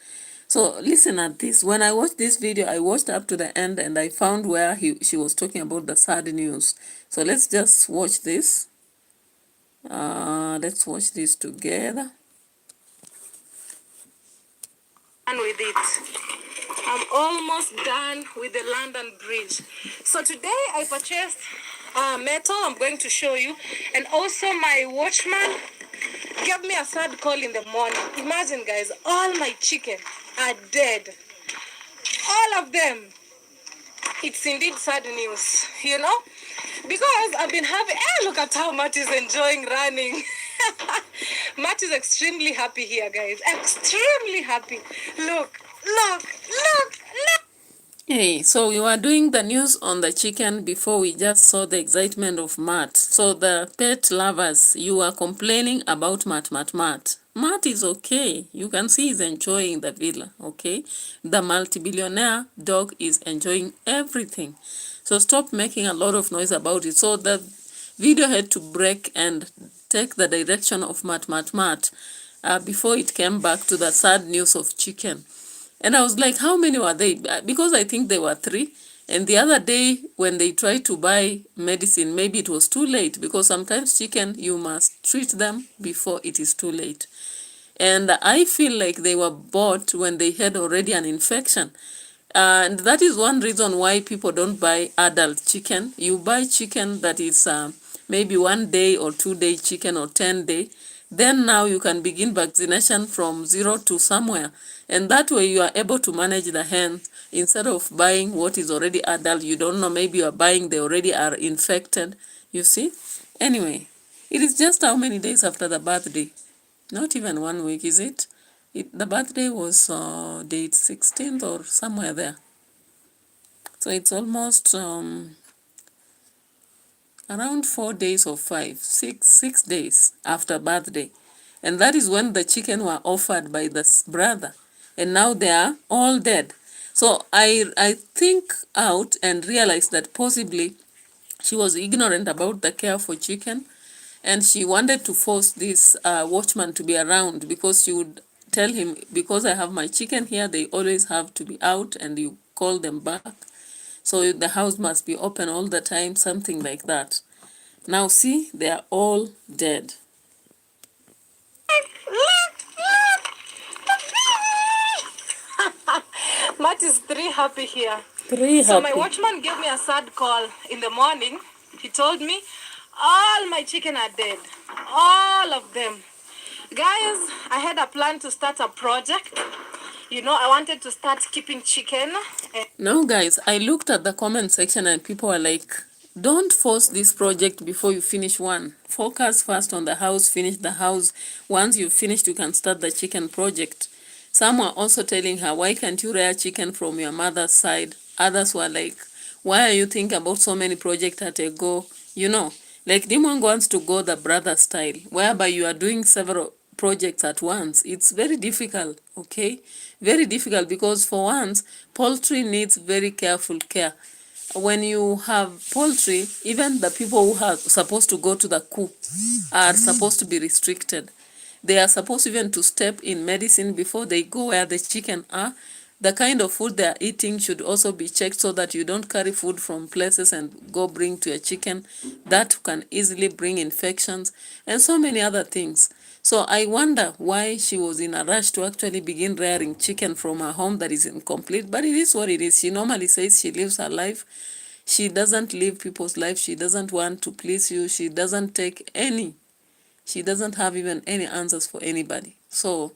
A: So listen at this. When I watched this video, I watched up to the end and I found where she was talking about the sad news. So let's just watch this. Let's watch this together.
E: And with it, I'm almost done with the London Bridge. So today I purchased metal. I'm going to show you, and also my watchman gave me a sad call in the morning. Imagine, guys, all my chicken are dead, all of them. It's indeed sad news, you know, because I've been having, look at how Matt is enjoying running. Matt is extremely happy here, guys. Extremely happy. Look, look, look, look.
A: Hey, so we were doing the news on the chicken before we just saw the excitement of Matt. So the pet lovers, you are complaining about Matt. Matt is okay. You can see he's enjoying the villa, okay? The multi-billionaire dog is enjoying everything. So stop making a lot of noise about it. So the video had to break and take the direction of Matt before it came back to the sad news of chicken. And I was like, how many were they? Because I think there were 3. And the other day when they tried to buy medicine, maybe it was too late, because sometimes chicken, you must treat them before it is too late. And I feel like they were bought when they had already an infection. And that is one reason why people don't buy adult chicken. You buy chicken that is maybe 1 day or 2 day chicken or 10 day. Then now you can begin vaccination from 0 to somewhere. And that way you are able to manage the hens instead of buying what is already adult. You don't know, maybe you are buying, they already are infected. You see? Anyway, it is just how many days after the birthday? Not even 1 week, is it? The birthday was date 16th or somewhere there. So it's almost around 4 days or 6 days after birthday. And that is when the chicken were offered by the brother. And now they are all dead. So I think out and realized that possibly she was ignorant about the care for chicken. And she wanted to force this watchman to be around, because she would tell him, because I have my chicken here, they always have to be out and you call them back. So the house must be open all the time, something like that. Now see, they are all dead.
E: Matt is 3 happy here.
A: 3 happy.
E: So my watchman gave me a sad call in the morning. He told me all my chicken are dead. All of them. Guys, I had a plan to start a project. I wanted to start keeping chicken.
A: Now, guys, I looked at the comment section and people are like, don't force this project before you finish one. Focus first on the house, finish the house. Once you've finished, you can start the chicken project. Some were also telling her, why can't you rear chicken from your mother's side? Others were like, why are you thinking about so many projects at a go? Like Dimwang wants to go the brother style, whereby you are doing several projects at once. It's very difficult, okay? Very difficult because for once, poultry needs very careful care. When you have poultry, even the people who are supposed to go to the coop are supposed to be restricted. They are supposed even to step in medicine before they go where the chicken are. The kind of food they are eating should also be checked so that you don't carry food from places and go bring to your chicken. That can easily bring infections and so many other things. So I wonder why she was in a rush to actually begin rearing chicken from her home that is incomplete. But it is what it is. She normally says she lives her life. She doesn't live people's life. She doesn't want to please you. She doesn't have even any answers for anybody. So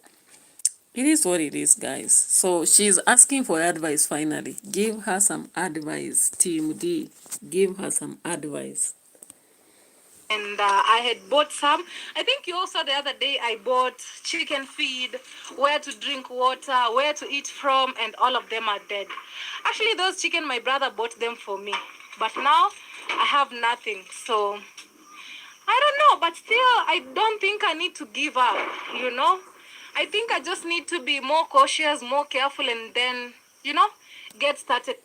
A: it is what it is, guys. So she's asking for advice finally. Give her some advice, Team D. Give her some advice.
E: And I had bought some. I think you also the other day I bought chicken feed, where to drink water, where to eat from, and all of them are dead. Actually, those chicken, my brother bought them for me. But now I have nothing. So I don't know, but still, I don't think I need to give up, I think I just need to be more cautious, more careful, and then, get started.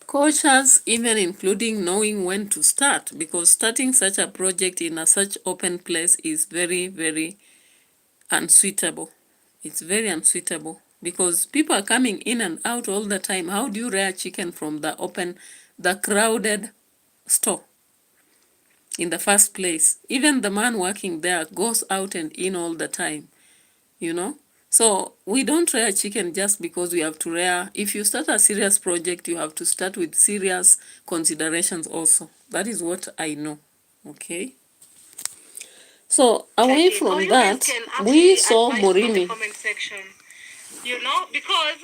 A: Cautious, even including knowing when to start, because starting such a project in such open place is very, very unsuitable. It's very unsuitable because people are coming in and out all the time. How do you rear chicken from the crowded store? In the first place, even the man working there goes out and in all the time, So we don't rear chicken just because we have to rear. If you start a serious project, you have to start with serious considerations also. That is what I know, okay? So away from that, we saw Murimi.
E: Comment section, because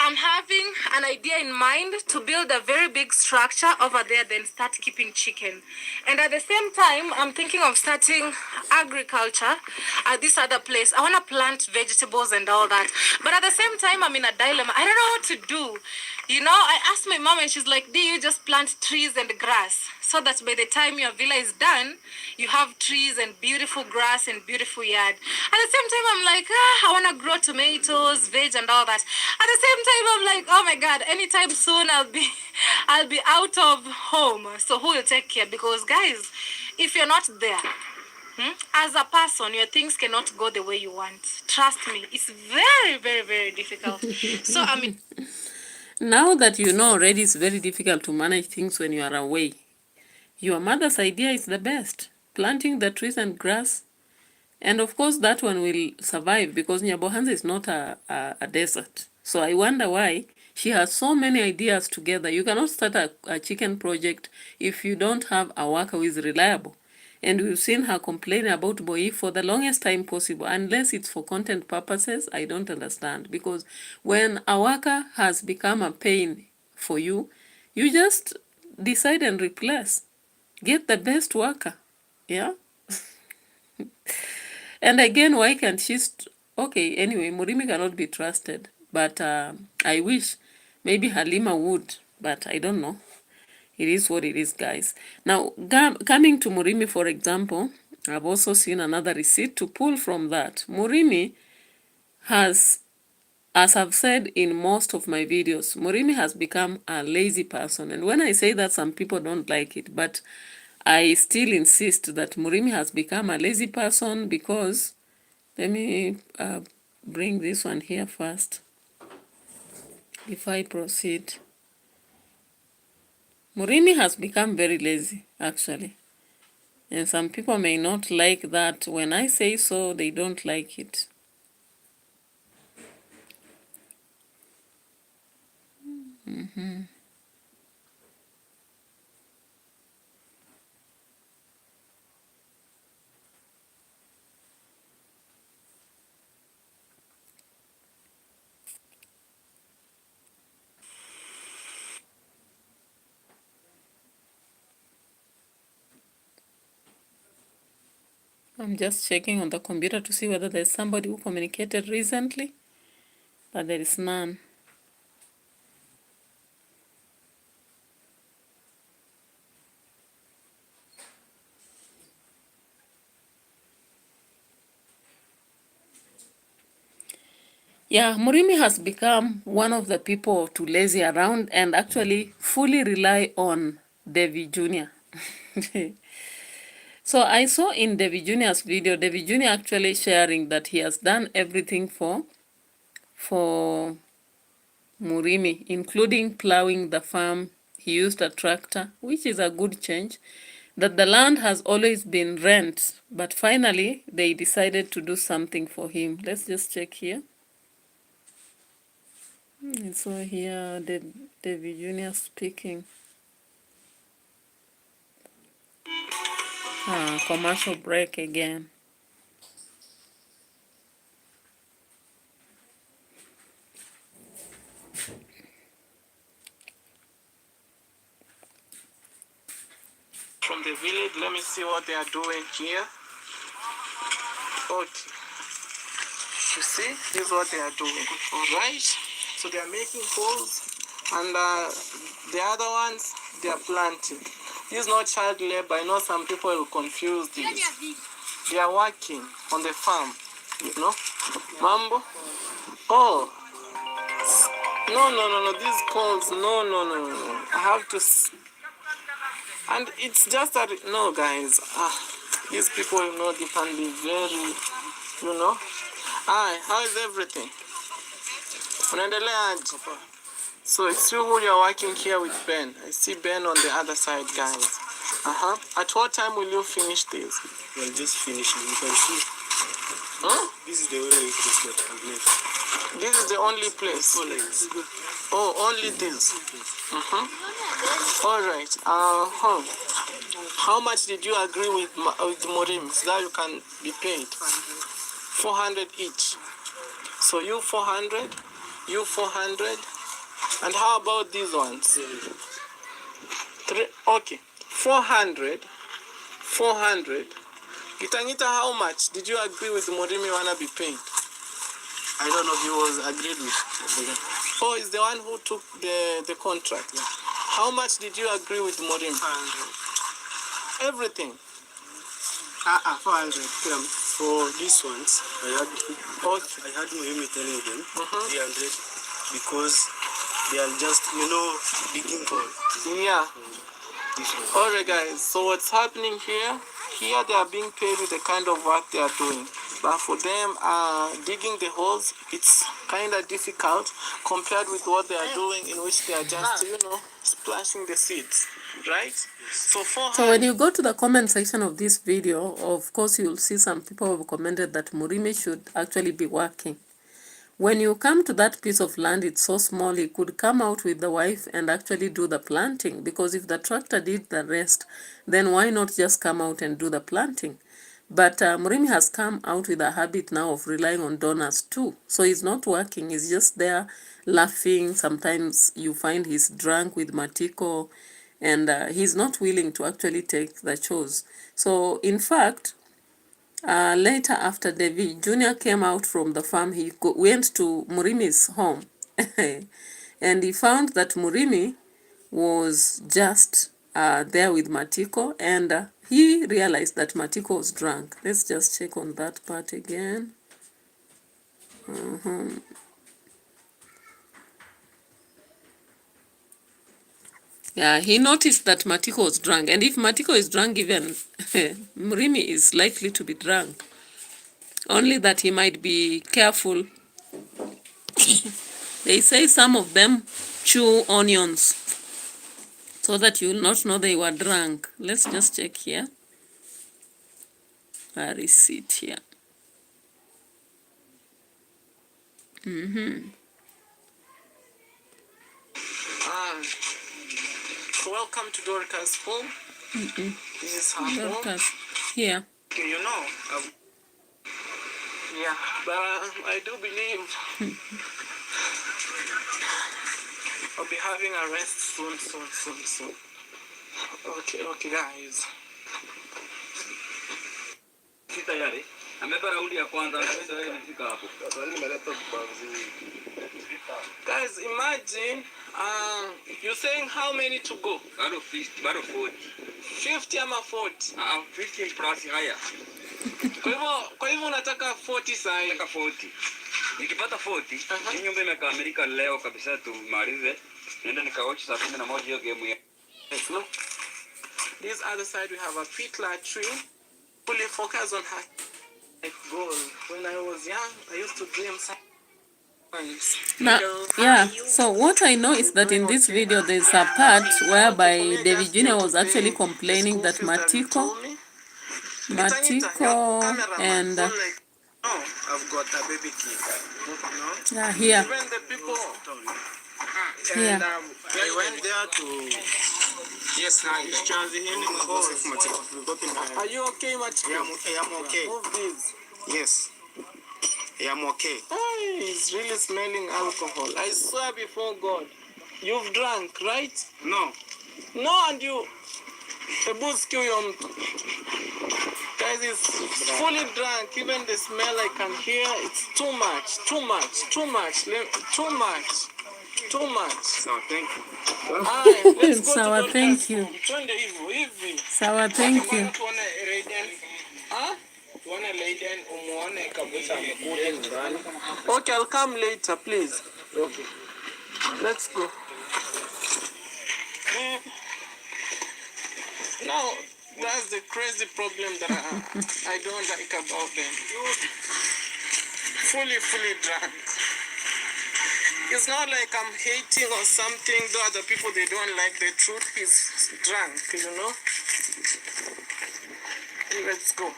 E: I'm having an idea in mind to build a very big structure over there, then start keeping chicken. And at the same time, I'm thinking of starting agriculture at this other place. I want to plant vegetables and all that. But at the same time, I'm in a dilemma. I don't know what to do. I asked my mom and she's like, do you just plant trees and grass so that by the time your villa is done, you have trees and beautiful grass and beautiful yard. At the same time, I'm like, I want to grow tomatoes, veg and all that. At the same time, I'm like, oh my God, anytime soon I'll be out of home. So who will take care? Because guys, if you're not there, as a person, your things cannot go the way you want. Trust me, it's very, very, very difficult. So I mean,
A: now that you know already it's very difficult to manage things when you are away, your mother's idea is the best. Planting the trees and grass. And of course, that one will survive because Nyabohanza is not a desert. So I wonder why she has so many ideas together. You cannot start a chicken project if you don't have a worker who is reliable. And we've seen her complain about Boy for the longest time possible. Unless it's for content purposes, I don't understand. Because when a worker has become a pain for you, you just decide and replace. Get the best worker. Yeah? And again, why can't she... Okay, anyway, Murimi cannot be trusted. But I wish maybe Halima would. But I don't know. It is what it is, guys. Now, coming to Murimi, for example, I've also seen another receipt to pull from that. Murimi has, as I've said in most of my videos, Murimi has become a lazy person. And when I say that, some people don't like it. But I still insist that Murimi has become a lazy person because... Let me bring this one here first before I proceed. Murimi has become very lazy, actually. And some people may not like that. When I say so, they don't like it. I'm just checking on the computer to see whether there's somebody who communicated recently, but there is none. Yeah, Murimi has become one of the people to lazy around and actually fully rely on Devi Jr. So I saw in Devi Jr.'s video, Devi Jr. actually sharing that he has done everything for Murimi, including plowing the farm. He used a tractor, which is a good change. That the land has always been rent, but finally they decided to do something for him. Let's just check here. So here, David Jr. speaking. Commercial break again.
F: From the village, let me see what they are doing here. Okay. You see, this is what they are doing. All right. So they are making holes, and the other ones, they are planting. This is not child labor. I know some people will confuse this. They are working on the farm, you know. Mambo? Oh. No. These calls, no. I have to... And it's just that, no, guys. These people, you know, they can be very, you know. Hi, how is everything? So it's you who you're working here with Ben. I see Ben on the other side, guys. At what time will you finish this?
B: We'll just finish it. You can see. This is the only place that can live.
F: This is the only place. Oh, only this. All right. How much did you agree with Morim so that you can be paid? 400 each. So you 400, you 400, and how about these ones? Okay, 400. Gitangita, how much did you agree with Morimi wanna be paid?
B: I don't know if he was agreed with.
F: Oh, is the one who took the contract.
B: Yeah.
F: How much did you agree with Morim?
B: 500.
F: Everything.
B: 400. For these ones, I had Muhimi telling them 300 because they are just, you know, digging holes.
F: Yeah.
B: This one.
F: Alright, guys. So what's happening here? Here they are being paid with the kind of work they are doing. But for them, digging the holes, it's kind of difficult compared with what they are doing, in which they are just, you know, splashing the seeds, right? So
A: when you go to the comment section of this video, of course, you'll see some people have commented that Murimi should actually be working. When you come to that piece of land, it's so small, he could come out with the wife and actually do the planting. Because if the tractor did the rest, then why not just come out and do the planting? But Murimi has come out with a habit now of relying on donors too. So he's not working, he's just there laughing. Sometimes you find he's drunk with Matiko, and he's not willing to actually take the chores. So in fact, later after David Jr. came out from the farm, he went to Murimi's home and he found that Murimi was just there with Matiko, and he realized that Matiko was drunk. Let's just check on that part again. Yeah, he noticed that Matiko was drunk, and if Matiko is drunk, even Murimi is likely to be drunk. Only that he might be careful. They say some of them chew onions so that you will not know they were drunk. Let's just check here. Where is it here?
F: welcome to Dorcas' home. This is her home.
A: Dorcas, here.
F: You know. Yeah, but I do believe I'll be having a rest soon. Okay, guys.
C: Sita yale. Amebeba raundi ya kwanza, anaweza wewe umefika hapo.
B: Sasa nimeleta kubanzi.
F: Guys, imagine you're saying how many to go?
C: Bado 50, bado 40.
F: 50 ama 40?
C: 50 plus higher.
F: Kwa hivyo unataka 40 sahi.
C: Nataka 40. Nikipata 40, hii nyumba imekamilika leo kabisa tumalize. Nenda nikaochi saa 11 hiyo game ya.
F: No. This other side we have a pit tree. Fully focus on her goal. When I was young, I used to dream
A: now, yeah, so what I know is that in this video there's a part whereby David Jr. was actually complaining that Matiko and
B: I've got a baby kid.
A: yeah, here.
F: Even the people
A: And
B: I went there to
F: Are you okay, Matiko?
B: I am okay.
F: Move this.
B: Yes. I am okay.
F: Hey, it's really smelling alcohol. I swear before God. You've drunk, right?
B: No.
F: No, and you... The booze kill you. Guys, it's fully drunk. Even the smell I can hear, it's too much. Too much. Too much. Too much. Too much.
B: So thank you.
F: Aye, let's go
A: Sawa,
F: to
A: thank you. Sawa, thank you.
F: Huh? Okay, I'll come later, please. Okay. Let's go. Now, that's the crazy problem that I don't like about them. Fully drunk. It's not like I'm hating or something. The other people, they don't like. The truth is drunk, you know? Let's go.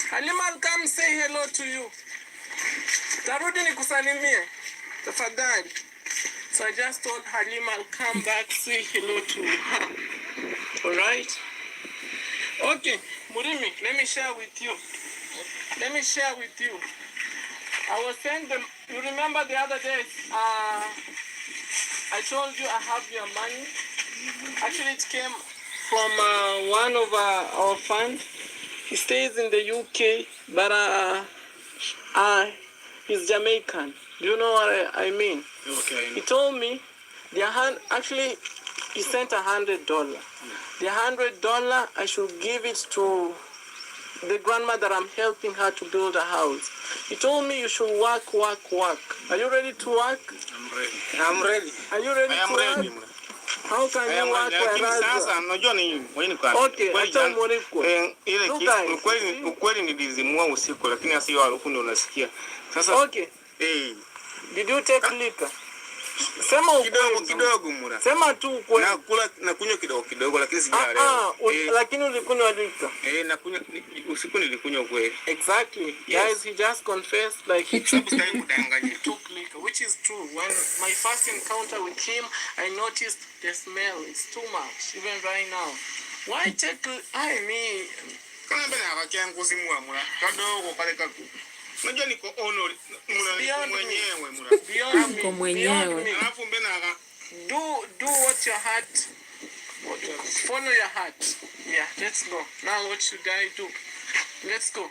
F: Halima, I'll come say hello to you. Tarudi nikusalimie. Tafadhali. So I just told Halima I'll come back, say hello to her. Alright? Okay, Murimi, let me share with you. I was saying, you remember the other day, I told you I have your money. Actually, it came from one of our funds. He stays in the UK, but he's Jamaican. Do you know what I mean?
B: Okay.
F: He told me actually he sent $100. The $100 I should give it to the grandma that I'm helping her to build a house. He told me you should work. Are you ready to work?
B: I'm ready.
F: Are you ready
B: I am
F: to
B: ready.
F: work? How can you work
B: Sasa unajua ni
F: okay, acha mwaliko.
B: Ile ukweli nilizimua usiku lakini asiyo harufu ndio unasikia. Sasa
F: okay. Did you take liquor? Sema
B: kidogo mura.
F: Sema tu ukweli.
B: Na kunywa kidogo lakini sijalewa.
F: Lakini ulikunywa liquor.
B: Nakunywa usiku nilikunywa kweli.
F: Exactly. Yes. Guys, he just confessed like he took liquor, which is true. When my first encounter with him, I noticed the smell. It's too much, even right now. Why take me?
B: Kana bana akakia ngusimua mura. Kadogo pale kaku. Unajua niko honor mwenyewe mura.
A: Mwenyewe.
B: Alafu mbona
F: do what your heart. Follow your heart. Yeah, let's go. Now what should I do? Let's go.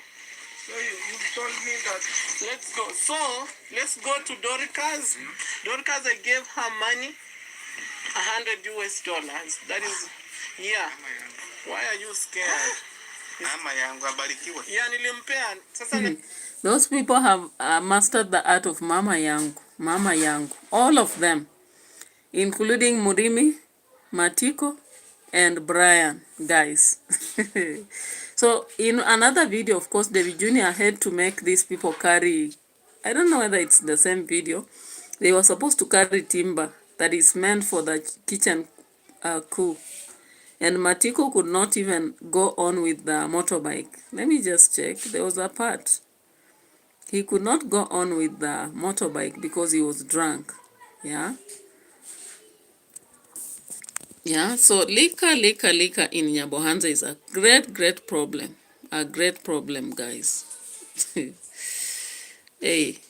B: So you told me that.
F: Let's go. So let's go to Dorcas. Dorcas, I gave her money, $100. That is, yeah. Why are you scared?
B: Mama yangu abarikiwe.
F: Yeah, nilimpea. Sasa
A: those people have mastered the art of Mama Yangu. All of them, including Murimi, Matiko, and Brian, guys. So in another video, of course, David Jr. had to make these people carry, I don't know whether it's the same video, they were supposed to carry timber that is meant for the kitchen coup. And Matiko could not even go on with the motorbike. Let me just check. There was a part. He could not go on with the motorbike because he was drunk. Yeah. Yeah, so liquor in Nyabohanza is a great problem. A great problem, guys. Hey.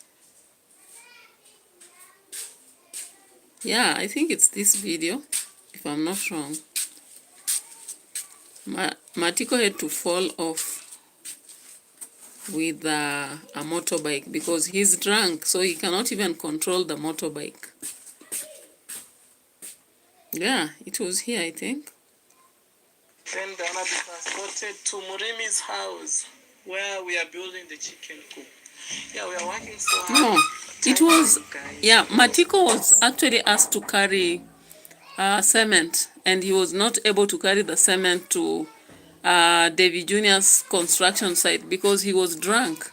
A: Yeah, I think it's this video, if I'm not wrong. Matiko had to fall off with a motorbike because he's drunk, so he cannot even control the motorbike. Yeah, it was here, I think.
F: Then they're gonna be transported to Murimi's house where we are building the chicken coop. Yeah, we are working so hard.
A: No, it was, yeah, Matiko was actually asked to carry cement, and he was not able to carry the cement to David Jr.'s construction site because he was drunk.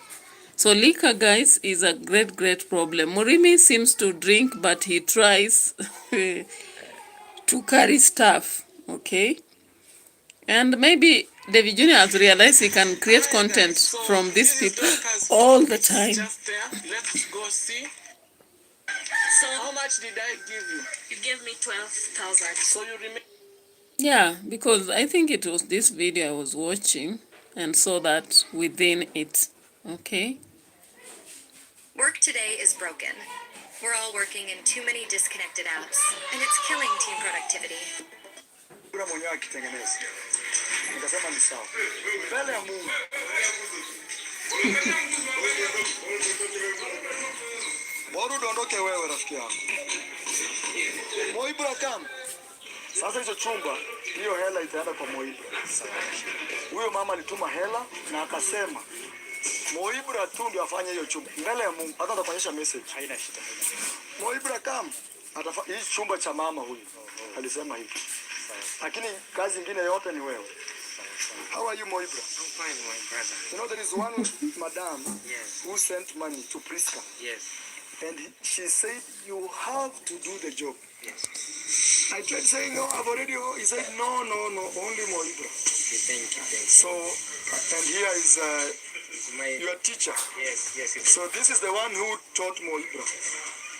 A: So liquor, guys, is a great problem. Murimi seems to drink, but he tries to carry stuff, okay? And maybe David Jr. has realized he can create content from these people all the time.
F: Just there. Let's go see. So how much did I give you?
E: You gave me 12,000.
F: So you remain.
A: Yeah, because I think it was this video I was watching and saw that within it, okay?
G: Work today is broken. We're all working in too many disconnected apps, and it's killing team productivity.
B: Kuna mwenyewe akitengeneza. Nikasema ni sawa. Mbele ya Mungu. Bora dondoke wewe rafiki yangu. Moibra kam. Sasa hizo chumba, hiyo hela itaenda kwa Moibra. Huyo mama alituma hela na akasema Moibra tu ndio afanye hiyo chumba. Mbele ya Mungu, hata atafanyisha message. Haina shida. Moibra kam atafanya hii chumba cha mama huyu. Alisema hivi. Lakini kazi nyingine yote ni wewe. How are you, Moibra?
D: I'm fine, my brother.
B: You know, there is one madam
D: Yes.
B: who sent money to Priska.
D: Yes.
B: And she said, you have to do the job.
D: Yes.
B: I tried saying, no, I've already, he said, no, only Moibra.
D: Okay, thank you.
B: So, and here is
D: My,
B: your teacher.
D: yes.
B: So this is the one who taught Moibra.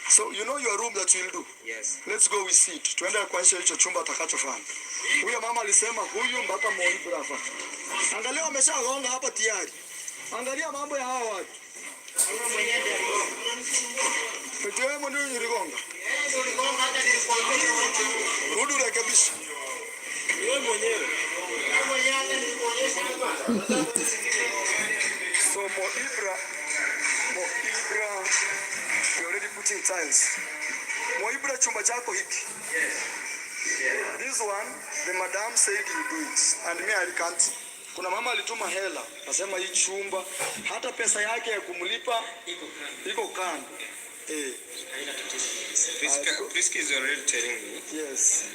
B: So you know your room that you'll do.
D: Yes.
B: Let's go we sit. Tuende kuonyesha hicho chumba atakachofanya. Huyo mama alisema huyu mpaka Moibra hapa. Angalia wameshagonga hapa tayari. Angalia mambo ya hawa watu. Pete wewe ndio uligonga. Rudi rekebisha. Wewe mwenyewe. So Moibra, you already putting tiles. Moibra chumba chako hiki. Yes. This one, the madam said you do it, and me I can't. Kuna mama alituma hela, nasema hii chumba, hata pesa yake ya kumlipa iko kando.
D: Priska is already telling me.
B: Yes.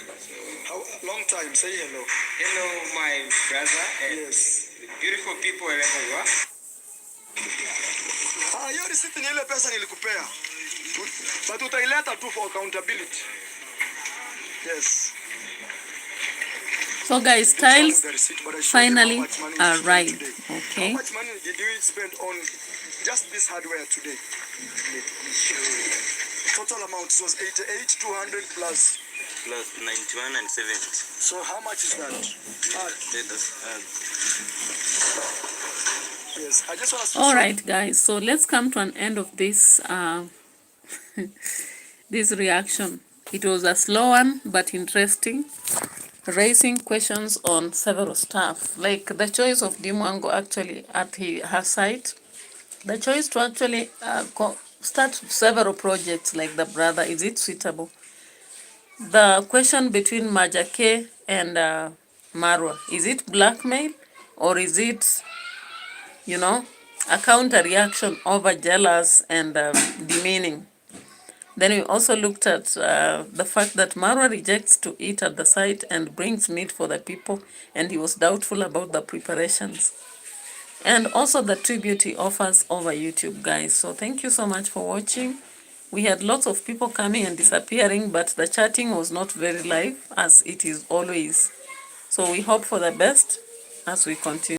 B: How long time? Say hello.
D: Hello, my brother. And
B: Yes.
D: the beautiful people wherever you are.
B: Hiyo receipt ni ile pesa nilikupea. But utaileta tu for accountability. Yes.
A: So guys, tiles finally arrived, okay?
B: How much money did you spend on just this hardware today? Total amount was 88,200 plus
D: 91 and 70.
B: So how much is that? Yes, I just want to.
A: All right, guys. So let's come to an end of this this reaction. It was a slow one, but interesting, raising questions on several stuff, like the choice of MWANGO actually at her site, the choice to actually start several projects like the brother. Is it suitable? The question between MAJJA and Marwa, is it blackmail or is it, you know, a counter reaction over jealous and demeaning? Then we also looked at the fact that Marwa rejects to eat at the site and brings meat for the people, and he was doubtful about the preparations. And also the tribute he offers over YouTube, guys. So thank you so much for watching. We had lots of people coming and disappearing, but the chatting was not very live, as it is always. So we hope for the best as we continue.